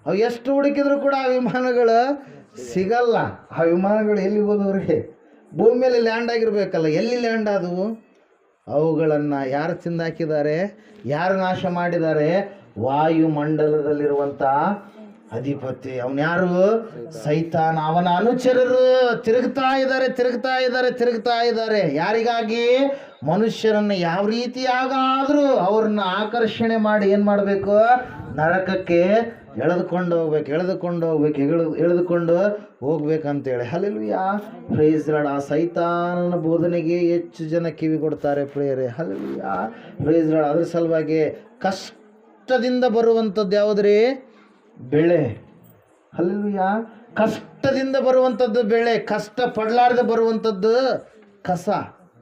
ಅವು ಎಷ್ಟು ಹುಡುಕಿದ್ರು ಕೂಡ ಆ ವಿಮಾನಗಳು ಸಿಗಲ್ಲ. ಆ ವಿಮಾನಗಳು ಎಲ್ಲಿ ಹೋದವ್ರಿ? ಭೂಮಿ ಮೇಲೆ ಲ್ಯಾಂಡ್ ಆಗಿರ್ಬೇಕಲ್ಲ, ಎಲ್ಲಿ ಲ್ಯಾಂಡ್ ಆದವು? ಅವುಗಳನ್ನು ಯಾರು ತಿಂದಾಕಿದ್ದಾರೆ? ಯಾರು ನಾಶ ಮಾಡಿದ್ದಾರೆ? ವಾಯುಮಂಡಲದಲ್ಲಿರುವಂಥ ಅಧಿಪತಿ. ಅವನು ಯಾರು? ಸೈತಾನ. ಅವನ ಅನುಚರರು ತಿರುಗ್ತಾ ಇದ್ದಾರೆ. ಯಾರಿಗಾಗಿ? ಮನುಷ್ಯರನ್ನು ಯಾವ ರೀತಿಯಾಗಾದರೂ ಅವ್ರನ್ನ ಆಕರ್ಷಣೆ ಮಾಡಿ ಏನು ಮಾಡಬೇಕು? ನರಕಕ್ಕೆ ಎಳೆದುಕೊಂಡು ಹೋಗ್ಬೇಕಂತೇಳಿ. Hallelujah, praise lord. ಆ ಸೈತಾನನ ಬೋಧನೆಗೆ ಹೆಚ್ಚು ಜನ ಕಿವಿ ಕೊಡ್ತಾರೆ ಪ್ರಿಯರೇ. Hallelujah, praise lord. ಅದ್ರ ಸಲುವಾಗಿ ಕಷ್ಟದಿಂದ ಬರುವಂಥದ್ದು ಯಾವುದ್ರಿ? ಬೆಳೆ. ಹಲ್ಲೆಲೂಯಾ, ಕಷ್ಟದಿಂದ ಬರುವಂಥದ್ದು ಬೆಳೆ. ಕಷ್ಟ ಪಡಲಾರದೆ ಬರುವಂಥದ್ದು ಕಸ.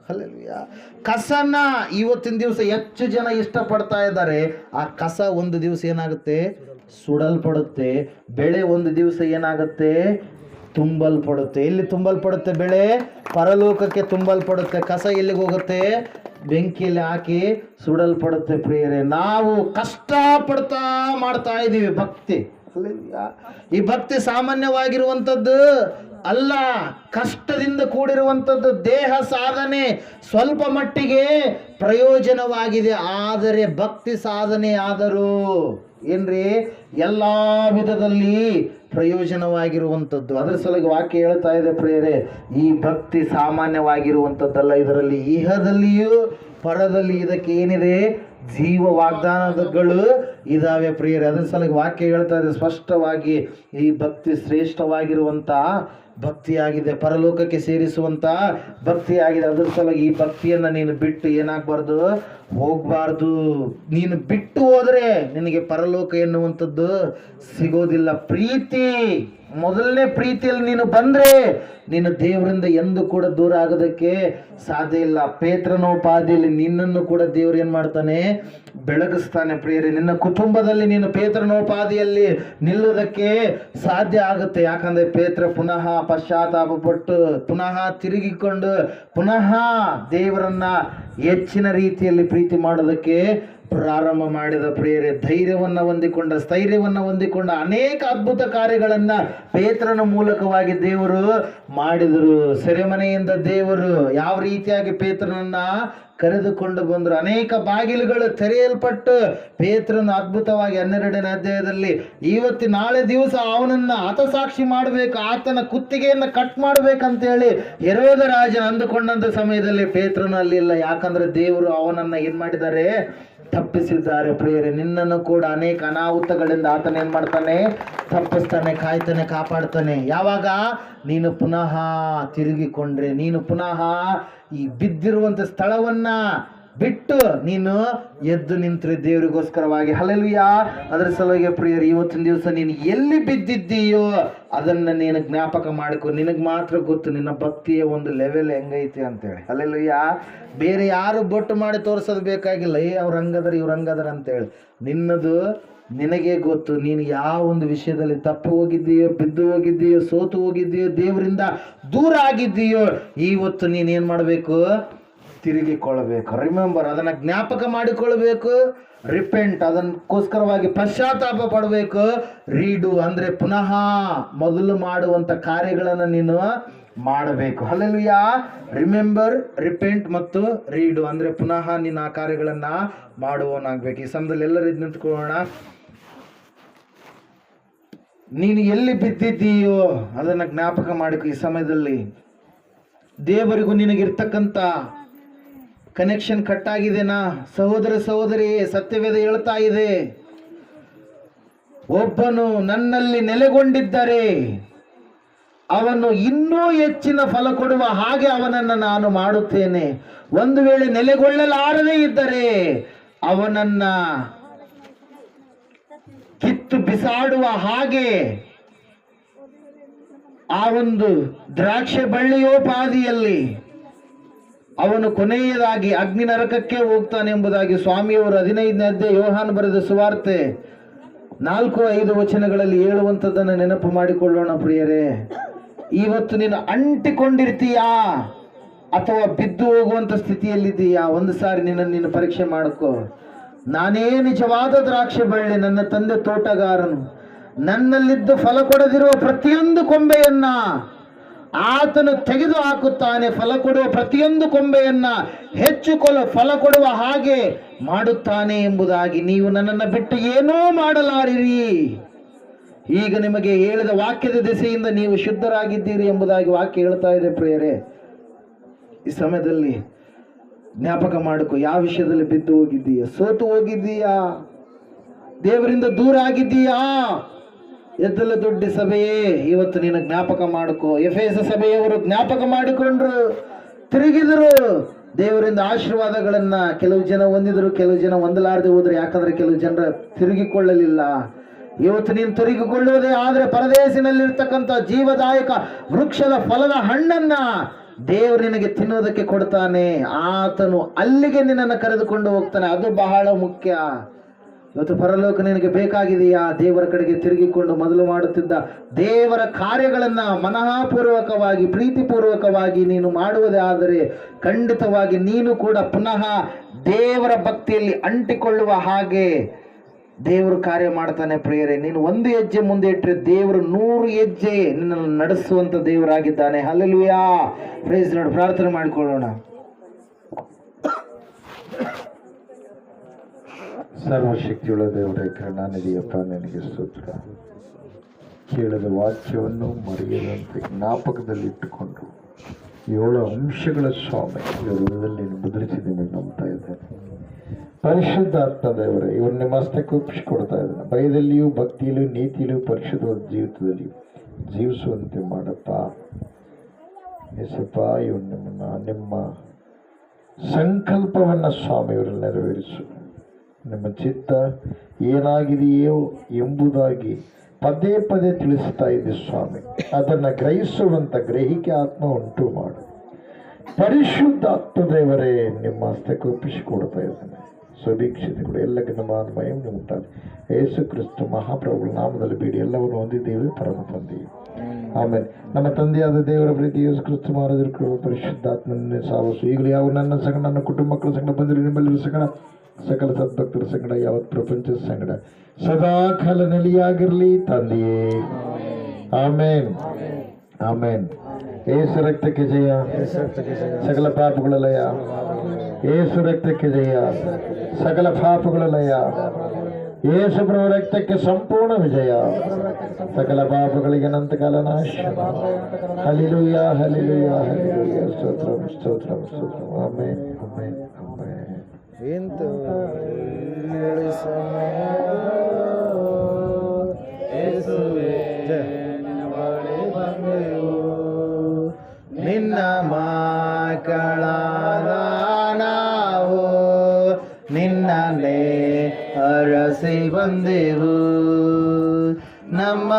ಹಲ್ಲೆಲೂಯಾ, ಕಸನ ಇವತ್ತಿನ ದಿವಸ ಹೆಚ್ಚು ಜನ ಇಷ್ಟಪಡ್ತಾ ಇದ್ದಾರೆ. ಆ ಕಸ ಒಂದು ದಿವಸ ಏನಾಗುತ್ತೆ? ಸುಡಲ್ಪಡುತ್ತೆ. ಬೆಳೆ ಒಂದು ದಿವಸ ಏನಾಗುತ್ತೆ? ತುಂಬಲ್ಪಡುತ್ತೆ. ಎಲ್ಲಿ ತುಂಬಲ್ಪಡುತ್ತೆ? ಬೆಳೆ ಪರಲೋಕಕ್ಕೆ ತುಂಬಲ್ಪಡುತ್ತೆ. ಕಸ ಎಲ್ಲಿಗೆ ಹೋಗುತ್ತೆ? ಬೆಂಕಿಯಲ್ಲಿ ಹಾಕಿ ಸುಡಲ್ಪಡುತ್ತೆ. ಪ್ರಿಯರೇ, ನಾವು ಕಷ್ಟಪಡ್ತಾ ಮಾಡ್ತಾ ಇದ್ದೀವಿ ಭಕ್ತಿ. ಈ ಭಕ್ತಿ ಸಾಮಾನ್ಯವಾಗಿರುವಂಥದ್ದು ಅಲ್ಲ, ಕಷ್ಟದಿಂದ ಕೂಡಿರುವಂಥದ್ದು. ದೇಹ ಸಾಧನೆ ಸ್ವಲ್ಪ ಮಟ್ಟಿಗೆ ಪ್ರಯೋಜನವಾಗಿದೆ, ಆದರೆ ಭಕ್ತಿ ಸಾಧನೆ ಆದರೂ ಏನ್ರಿ ಎಲ್ಲ ವಿಧದಲ್ಲಿ ಪ್ರಯೋಜನವಾಗಿರುವಂಥದ್ದು. ಅದರ ಸಲುವಾಗಿ ವಾಕ್ಯ ಹೇಳ್ತಾ ಇದೆ ಪ್ರಿಯರೇ, ಈ ಭಕ್ತಿ ಸಾಮಾನ್ಯವಾಗಿರುವಂಥದ್ದಲ್ಲ. ಇದರಲ್ಲಿ ಇಹದಲ್ಲಿಯೂ ಪರದಲ್ಲಿ ಇದಕ್ಕೆ ಏನಿದೆ? ಜೀವ ವಾಗ್ದಾನಗಳು ಇದಾವೆ ಪ್ರಿಯರೇ. ಅದರ ಸಲುವಾಗಿ ವಾಕ್ಯ ಹೇಳ್ತಾ ಇದೆ ಸ್ಪಷ್ಟವಾಗಿ, ಈ ಭಕ್ತಿ ಶ್ರೇಷ್ಠವಾಗಿರುವಂಥ ಭಕ್ತಿಯಾಗಿದೆ, ಪರಲೋಕಕ್ಕೆ ಸೇರಿಸುವಂಥ ಭಕ್ತಿಯಾಗಿದೆ. ಅದರ ಸಲುವಾಗಿ ಈ ಭಕ್ತಿಯನ್ನು ನೀನು ಬಿಟ್ಟು ಏನಾಗಬಾರ್ದು? ಹೋಗಬಾರ್ದು. ನೀನು ಬಿಟ್ಟು ಹೋದರೆ ನಿನಗೆ ಪರಲೋಕ ಎನ್ನುವಂಥದ್ದು ಸಿಗೋದಿಲ್ಲ. ಪ್ರೀತಿ, ಮೊದಲನೇ ಪ್ರೀತಿಯಲ್ಲಿ ನೀನು ಬಂದರೆ ನೀನು ದೇವರಿಂದ ಎಂದು ಕೂಡ ದೂರ ಆಗೋದಕ್ಕೆ ಸಾಧ್ಯ ಇಲ್ಲ. ಪೇತ್ರನೋಪಾದಿಯಲ್ಲಿ ನಿನ್ನನ್ನು ಕೂಡ ದೇವರು ಏನು ಮಾಡ್ತಾನೆ? ಬೆಳಗಿಸ್ತಾನೆ ಪ್ರಿಯರೇ. ನಿನ್ನ ಕುಟುಂಬದಲ್ಲಿ ನೀನು ಪೇತ್ರನೋಪಾದಿಯಲ್ಲಿ ನಿಲ್ಲುವುದಕ್ಕೆ ಸಾಧ್ಯ ಆಗುತ್ತೆ. ಯಾಕಂದರೆ ಪೇತ್ರ ಪುನಃ ಪಶ್ಚಾತ್ತಾಪಪಟ್ಟು ಪುನಃ ತಿರುಗಿಕೊಂಡು ಪುನಃ ದೇವರನ್ನ ಹೆಚ್ಚಿನ ರೀತಿಯಲ್ಲಿ ಪ್ರೀತಿ ಮಾಡೋದಕ್ಕೆ ಪ್ರಾರಂಭ ಮಾಡಿದ ಪ್ರಿಯರೇ. ಧೈರ್ಯವನ್ನು ಹೊಂದಿಕೊಂಡ, ಸ್ಥೈರ್ಯವನ್ನು ಹೊಂದಿಕೊಂಡ ಅನೇಕ ಅದ್ಭುತ ಕಾರ್ಯಗಳನ್ನು ಪೇತ್ರನ ಮೂಲಕವಾಗಿ ದೇವರು ಮಾಡಿದರು. ಸೆರೆಮನೆಯಿಂದ ದೇವರು ಯಾವ ರೀತಿಯಾಗಿ ಪೇತ್ರನನ್ನ ಕರೆದುಕೊಂಡು ಬಂದರು. ಅನೇಕ ಬಾಗಿಲುಗಳು ತೆರೆಯಲ್ಪಟ್ಟು ಪೇತ್ರನ ಅದ್ಭುತವಾಗಿ 12ನೇ ಅಧ್ಯಾಯದಲ್ಲಿ ನಾಳೆ ದಿವಸ ಅವನನ್ನು ಹತಸಾಕ್ಷಿ ಮಾಡಬೇಕು, ಆತನ ಕುತ್ತಿಗೆಯನ್ನು ಕಟ್ ಮಾಡಬೇಕಂತೇಳಿ ಹೆರೋದ ರಾಜ ಅಂದುಕೊಂಡಂಥ ಸಮಯದಲ್ಲಿ ಪೇತ್ರನು ಅಲ್ಲಿಲ್ಲ. ಯಾಕಂದ್ರೆ ದೇವರು ಅವನನ್ನು ಏನು ಮಾಡಿದ್ದಾರೆ? ತಪ್ಪಿಸಿದ್ದಾರೆ ಪ್ರಿಯರೇ. ನಿನ್ನನ್ನು ಕೂಡ ಅನೇಕ ಅನಾಹುತಗಳಿಂದ ಆತನ ಏನು ಮಾಡ್ತಾನೆ? ತಪ್ಪಿಸ್ತಾನೆ, ಕಾಯ್ತಾನೆ, ಕಾಪಾಡ್ತಾನೆ. ಯಾವಾಗ? ನೀನು ಪುನಃ ತಿರುಗಿಕೊಂಡ್ರೆ, ನೀನು ಪುನಃ ಈ ಬಿದ್ದಿರುವಂಥ ಸ್ಥಳವನ್ನ ಬಿಟ್ಟು ನೀನು ಎದ್ದು ನಿಂತರೆ ದೇವರಿಗೋಸ್ಕರವಾಗಿ. ಹಲ್ಲೆಲೂಯಾ. ಅದರ ಸಲುವಾಗಿ ಪ್ರಿಯರೇ, ಇವತ್ತಿನ ದಿವಸ ನೀನು ಎಲ್ಲಿ ಬಿದ್ದಿದ್ದೀಯೋ ಅದನ್ನು ನೀನು ಜ್ಞಾಪಕ ಮಾಡಿಕೊ. ನಿನಗೆ ಮಾತ್ರ ಗೊತ್ತು ನಿನ್ನ ಭಕ್ತಿಯ ಒಂದು ಲೆವೆಲ್ ಹೆಂಗೈತಿ ಅಂತೇಳಿ. ಹಲ್ಲೆಲೂಯಾ. ಬೇರೆ ಯಾರು ಬೊಟ್ಟು ಮಾಡಿ ತೋರಿಸೋದು ಬೇಕಾಗಿಲ್ಲ. ಅವ್ರು ಹಂಗದರ ಇವ್ರು ಹಂಗದರ ಅಂತೇಳಿ. ನಿನ್ನದು ನಿನಗೆ ಗೊತ್ತು. ನೀನು ಯಾವ ಒಂದು ವಿಷಯದಲ್ಲಿ ತಪ್ಪು ಹೋಗಿದ್ದೀಯೋ, ಬಿದ್ದು ಹೋಗಿದ್ದೀಯೋ, ಸೋತು ಹೋಗಿದ್ದೀಯೋ, ದೇವರಿಂದ ದೂರ ಆಗಿದ್ದೀಯೋ, ಇವತ್ತು ನೀನೇನು ಮಾಡಬೇಕು? ತಿರುಗಿಕೊಳ್ಳಬೇಕು. ರಿಮೆಂಬರ್, ಅದನ್ನು ಜ್ಞಾಪಕ ಮಾಡಿಕೊಳ್ಳಬೇಕು. ರಿಪೆಂಟ್, ಅದಕ್ಕೋಸ್ಕರವಾಗಿ ಪಶ್ಚಾತ್ತಾಪ ಪಡಬೇಕು. ರೀಡು ಅಂದರೆ ಪುನಃ ಮೊದಲು ಮಾಡುವಂಥ ಕಾರ್ಯಗಳನ್ನು ನೀನು ಮಾಡಬೇಕು. ಹಲ್ಲೆಲೂಯಾ. ರಿಮೆಂಬರ್, ರಿಪೆಂಟ್ ಮತ್ತು ರೀಡು ಅಂದರೆ ಪುನಃ ನೀನು ಆ ಕಾರ್ಯಗಳನ್ನು ಮಾಡುವವನಾಗಬೇಕು. ಈ ಸಮಯದಲ್ಲಿ ಎಲ್ಲರೂ ಇದು ನಿಂತ್ಕೊಳ್ಳೋಣ. ನೀನು ಎಲ್ಲಿ ಬಿದ್ದಿದ್ದೀಯೋ ಅದನ್ನು ಜ್ಞಾಪಕ ಮಾಡಿಕೊ. ಈ ಸಮಯದಲ್ಲಿ ದೇವರಿಗೂ ನಿನಗಿರ್ತಕ್ಕಂಥ ಕನೆಕ್ಷನ್ ಕಟ್ ಆಗಿದೆನಾ? ಸಹೋದರ ಸಹೋದರಿ, ಸತ್ಯವೇದ ಹೇಳ್ತಾ ಇದೆ, ಒಬ್ಬನು ನನ್ನಲ್ಲಿ ನೆಲೆಗೊಂಡಿದ್ದರೆ ಅವನು ಇನ್ನೂ ಹೆಚ್ಚಿನ ಫಲ ಕೊಡುವ ಹಾಗೆ ಅವನನ್ನು ನಾನು ಮಾಡುತ್ತೇನೆ. ಒಂದು ವೇಳೆ ನೆಲೆಗೊಳ್ಳಲಾರದೇ ಇದ್ದರೆ ಅವನನ್ನ ಕಿತ್ತು ಬಿಸಾಡುವ ಹಾಗೆ ಆ ಒಂದು ದ್ರಾಕ್ಷೆ ಬಳ್ಳಿಯೋಪಾದಿಯಲ್ಲಿ ಅವನು ಕೊನೆಯದಾಗಿ ಅಗ್ನಿ ನರಕಕ್ಕೆ ಹೋಗ್ತಾನೆ ಎಂಬುದಾಗಿ ಸ್ವಾಮಿಯವರು 15ನೇ ಅಧ್ಯಾಯ ಯೋಹಾನ ಬರೆದ ಸುವಾರ್ತೆ 4-5 ವಚನಗಳಲ್ಲಿ ಹೇಳುವಂಥದ್ದನ್ನು ನೆನಪು ಮಾಡಿಕೊಳ್ಳೋಣ ಪ್ರಿಯರೇ. ಇವತ್ತು ನೀನು ಅಂಟಿಕೊಂಡಿರ್ತೀಯಾ ಅಥವಾ ಬಿದ್ದು ಹೋಗುವಂಥ ಸ್ಥಿತಿಯಲ್ಲಿದ್ದೀಯಾ? ಒಂದು ಸಾರಿ ನೀನು ಪರೀಕ್ಷೆ ಮಾಡ್ಕೋ. ನಾನೇ ನಿಜವಾದ ದ್ರಾಕ್ಷಿ ಬಳ್ಳಿ, ನನ್ನ ತಂದೆ ತೋಟಗಾರನು. ನನ್ನಲ್ಲಿದ್ದು ಫಲ ಕೊಡದಿರುವ ಪ್ರತಿಯೊಂದು ಕೊಂಬೆಯನ್ನ ಆತನು ತೆಗೆದು ಹಾಕುತ್ತಾನೆ. ಫಲ ಕೊಡುವ ಪ್ರತಿಯೊಂದು ಕೊಂಬೆಯನ್ನ ಹೆಚ್ಚು ಫಲ ಕೊಡುವ ಹಾಗೆ ಮಾಡುತ್ತಾನೆ ಎಂಬುದಾಗಿ. ನೀವು ನನ್ನನ್ನು ಬಿಟ್ಟು ಏನೂ ಮಾಡಲಾರಿರಿ. ಈಗ ನಿಮಗೆ ಹೇಳಿದ ವಾಕ್ಯದ ದಿಸೆಯಿಂದ ನೀವು ಶುದ್ಧರಾಗಿದ್ದೀರಿ ಎಂಬುದಾಗಿ ವಾಕ್ಯ ಹೇಳ್ತಾ ಇದೆ ಪ್ರಿಯರೇ. ಈ ಸಮಯದಲ್ಲಿ ಜ್ಞಾಪಕ ಮಾಡಿಕೊ, ಯಾವ ವಿಷಯದಲ್ಲಿ ಬಿದ್ದು ಹೋಗಿದ್ದೀಯಾ? ಸೋತು ಹೋಗಿದ್ದೀಯಾ? ದೇವರಿಂದ ದೂರ ಆಗಿದ್ದೀಯಾ? ಎದ್ದಲ ದೊಡ್ಡ ಸಭೆಯೇ, ಇವತ್ತು ನೀನು ಜ್ಞಾಪಕ ಮಾಡಿಕೊ. ಎಫೆಸ ಸಭೆಯವರು ಜ್ಞಾಪಕ ಮಾಡಿಕೊಂಡ್ರು, ತಿರುಗಿದರು. ದೇವರಿಂದ ಆಶೀರ್ವಾದಗಳನ್ನ ಕೆಲವು ಜನ ಹೊಂದಿದ್ರು, ಕೆಲವು ಜನ ಹೊಂದಲಾರದೆ ಹೋದ್ರು. ಯಾಕಂದ್ರೆ ಕೆಲವು ಜನರ ತಿರುಗಿಕೊಳ್ಳಲಿಲ್ಲ. ಇವತ್ತು ನೀನು ತಿರುಗಿಕೊಳ್ಳುವುದೇ ಆದರೆ ಪರದೇಶಿನಲ್ಲಿರ್ತಕ್ಕಂಥ ಜೀವದಾಯಕ ವೃಕ್ಷದ ಫಲದ ಹಣ್ಣನ್ನ ದೇವರು ನಿನಗೆ ತಿನ್ನೋದಕ್ಕೆ ಕೊಡ್ತಾನೆ. ಆತನು ಅಲ್ಲಿಗೆ ನಿನ್ನನ್ನು ಕರೆದುಕೊಂಡು ಹೋಗ್ತಾನೆ. ಅದು ಬಹಳ ಮುಖ್ಯ. ಇವತ್ತು ಪರಲೋಕ ನಿನಗೆ ಬೇಕಾಗಿದೆಯಾ? ದೇವರ ಕಡೆಗೆ ತಿರುಗಿಕೊಂಡು ಮೊದಲು ಮಾಡುತ್ತಿದ್ದ ದೇವರ ಕಾರ್ಯಗಳನ್ನ ಮನಃಪೂರ್ವಕವಾಗಿ ಪ್ರೀತಿಪೂರ್ವಕವಾಗಿ ನೀನು ಮಾಡುವುದೇ ಆದರೆ ಖಂಡಿತವಾಗಿ ನೀನು ಕೂಡ ಪುನಃ ದೇವರ ಭಕ್ತಿಯಲ್ಲಿ ಅಂಟಿಕೊಳ್ಳುವ ಹಾಗೆ ದೇವರು ಕಾರ್ಯ ಮಾಡ್ತಾನೆ ಪ್ರಿಯರೇ. ನೀನು ಒಂದು ಹೆಜ್ಜೆ ಮುಂದೆ ಇಟ್ಟರೆ ದೇವರು 100 ಹೆಜ್ಜೆ ನಿನ್ನನ್ನು ನಡೆಸುವಂತ ದೇವರಾಗಿದ್ದಾನೆ. Hallelujah, praise Lord. ಪ್ರಾರ್ಥನೆ ಮಾಡಿಕೊಳ್ಳೋಣ. ಸರ್ವಶಕ್ತಿಯುಳ್ಳ ದೇವರೇ, ಕರುಣಾನಿಧಿಯಪ್ಪ, ನಿನಗೆ ಸ್ತೋತ್ರ. ಕೇಳಿದ ವಾಕ್ಯವನ್ನು ಮರೆಯದಂತೆ ಜ್ಞಾಪಕದಲ್ಲಿಟ್ಟುಕೊಂಡು 7 ಅಂಶಗಳ ಸ್ವಾಮಿ ಹೃದಯದಲ್ಲಿ ನೀನು ಮುದ್ರಿಸಿದ್ದೀನಿ ನಂಬ್ತಾ ಇದ್ದೇನೆ. ಪರಿಶುದ್ಧಾತ್ಮ ದೇವರೇ, ಇವರು ನಿಮ್ಮ ಹಸ್ತಕ್ಕೆ ಒಪ್ಪಿಸಿಕೊಡ್ತಾ ಇದ್ದಾನೆ. ಭಯದಲ್ಲಿಯೂ ಭಕ್ತಿಯಲ್ಲೂ ನೀತಿಯಲ್ಲೂ ಪರಿಶುದ್ಧವಾದ ಜೀವಿತದಲ್ಲಿಯೂ ಜೀವಿಸುವಂತೆ ಮಾಡಪ್ಪ. ಯೇಸಪ್ಪ, ಇವರು ನಿಮ್ಮ ಸಂಕಲ್ಪವನ್ನು ಸ್ವಾಮಿ ಇವರಲ್ಲಿ ನೆರವೇರಿಸು. ನಿಮ್ಮ ಚಿತ್ತ ಏನಾಗಿದೆಯೋ ಎಂಬುದಾಗಿ ಪದೇ ಪದೇ ತಿಳಿಸ್ತಾ ಇದೆ ಸ್ವಾಮಿ. ಅದನ್ನು ಗ್ರಹಿಸುವಂಥ ಗ್ರಹಿಕೆ ಆತ್ಮ ಉಂಟು ಮಾಡು. ಪರಿಶುದ್ಧಾತ್ಮ ದೇವರೇ, ನಿಮ್ಮ ಹಸ್ತಕ್ಕೆ ಒಪ್ಪಿಸಿಕೊಡ್ತಾ ಇದ್ದಾನೆ. ಸ್ವಭೀಕ್ಷತೆಗಳು ಎಲ್ಲಕ್ಕೆ ನಮ್ಮ ಮಹಿಮೆ ಉಂಟಾಗಿ ಯೇಸು ಕ್ರಿಸ್ತು ಮಹಾಪ್ರಭುಗಳ ನಾಮದಲ್ಲಿ ಬೇಡಿ ಎಲ್ಲವನ್ನು ಹೊಂದಿದ್ದೇವೆ ಪರಮ ತಂದೆಯು. ಆಮೇಲೆ ನಮ್ಮ ತಂದೆಯಾದ ದೇವರ ಪ್ರೀತಿ ಯೇಸು ಕ್ರಿಸ್ತು ಮಹಾರಾಜರ ಕೃಪೆ ಪರಿಶುದ್ಧಾತ್ಮನೇ ಸಾವಸು ಈಗಲೂ ಯಾವ ನನ್ನ ಸಂಗಡ ನನ್ನ ಕುಟುಂಬ ಮಕ್ಕಳ ಸಂಗಡ ಬಂದಿರೋ ನಿಮ್ಮಲ್ಲಿರೋ ಸಂಗಡ ಸಕಲ ಸದ್ಭಕ್ತರ ಸಂಗಡ ಯಾವತ್ತು ಪ್ರಪಂಚದ ಸಂಗಡ ಸದಾ ಕಾಲ ನೆಲೆಯಾಗಿರಲಿ ತಂದೆಯೇ. ಆಮೇನ್ ಆಮೇನ್. ಏಸು ರಕ್ತಕ್ಕೆ ಜಯ, ಸಕಲ ಪಾಪಗಳ ಲಯ. ಏಸು ರಕ್ತಕ್ಕೆ ಜಯ, ಸಕಲ ಪಾಪಗಳ ಲಯ. ಏಸು ಪ್ರಭು ರಕ್ತಕ್ಕೆ ಸಂಪೂರ್ಣ ವಿಜಯ, ಸಕಲ ಪಾಪಗಳಿಗೆ ಅನಂತಕಾಲ ನಾಶ. Hallelujah hallelujah hallelujah. ಸ್ತೋತ್ರಂ ಸ್ತೋತ್ರಂ ಸ್ತೋತ್ರಂ. Amen amen amen. ನಿನ್ನ ಮಕ್ಕಳಾದ ನಾವು ನಿನ್ನನ್ನೇ ಅರಸಿ ಬಂದೆವು. ನಮ್ಮ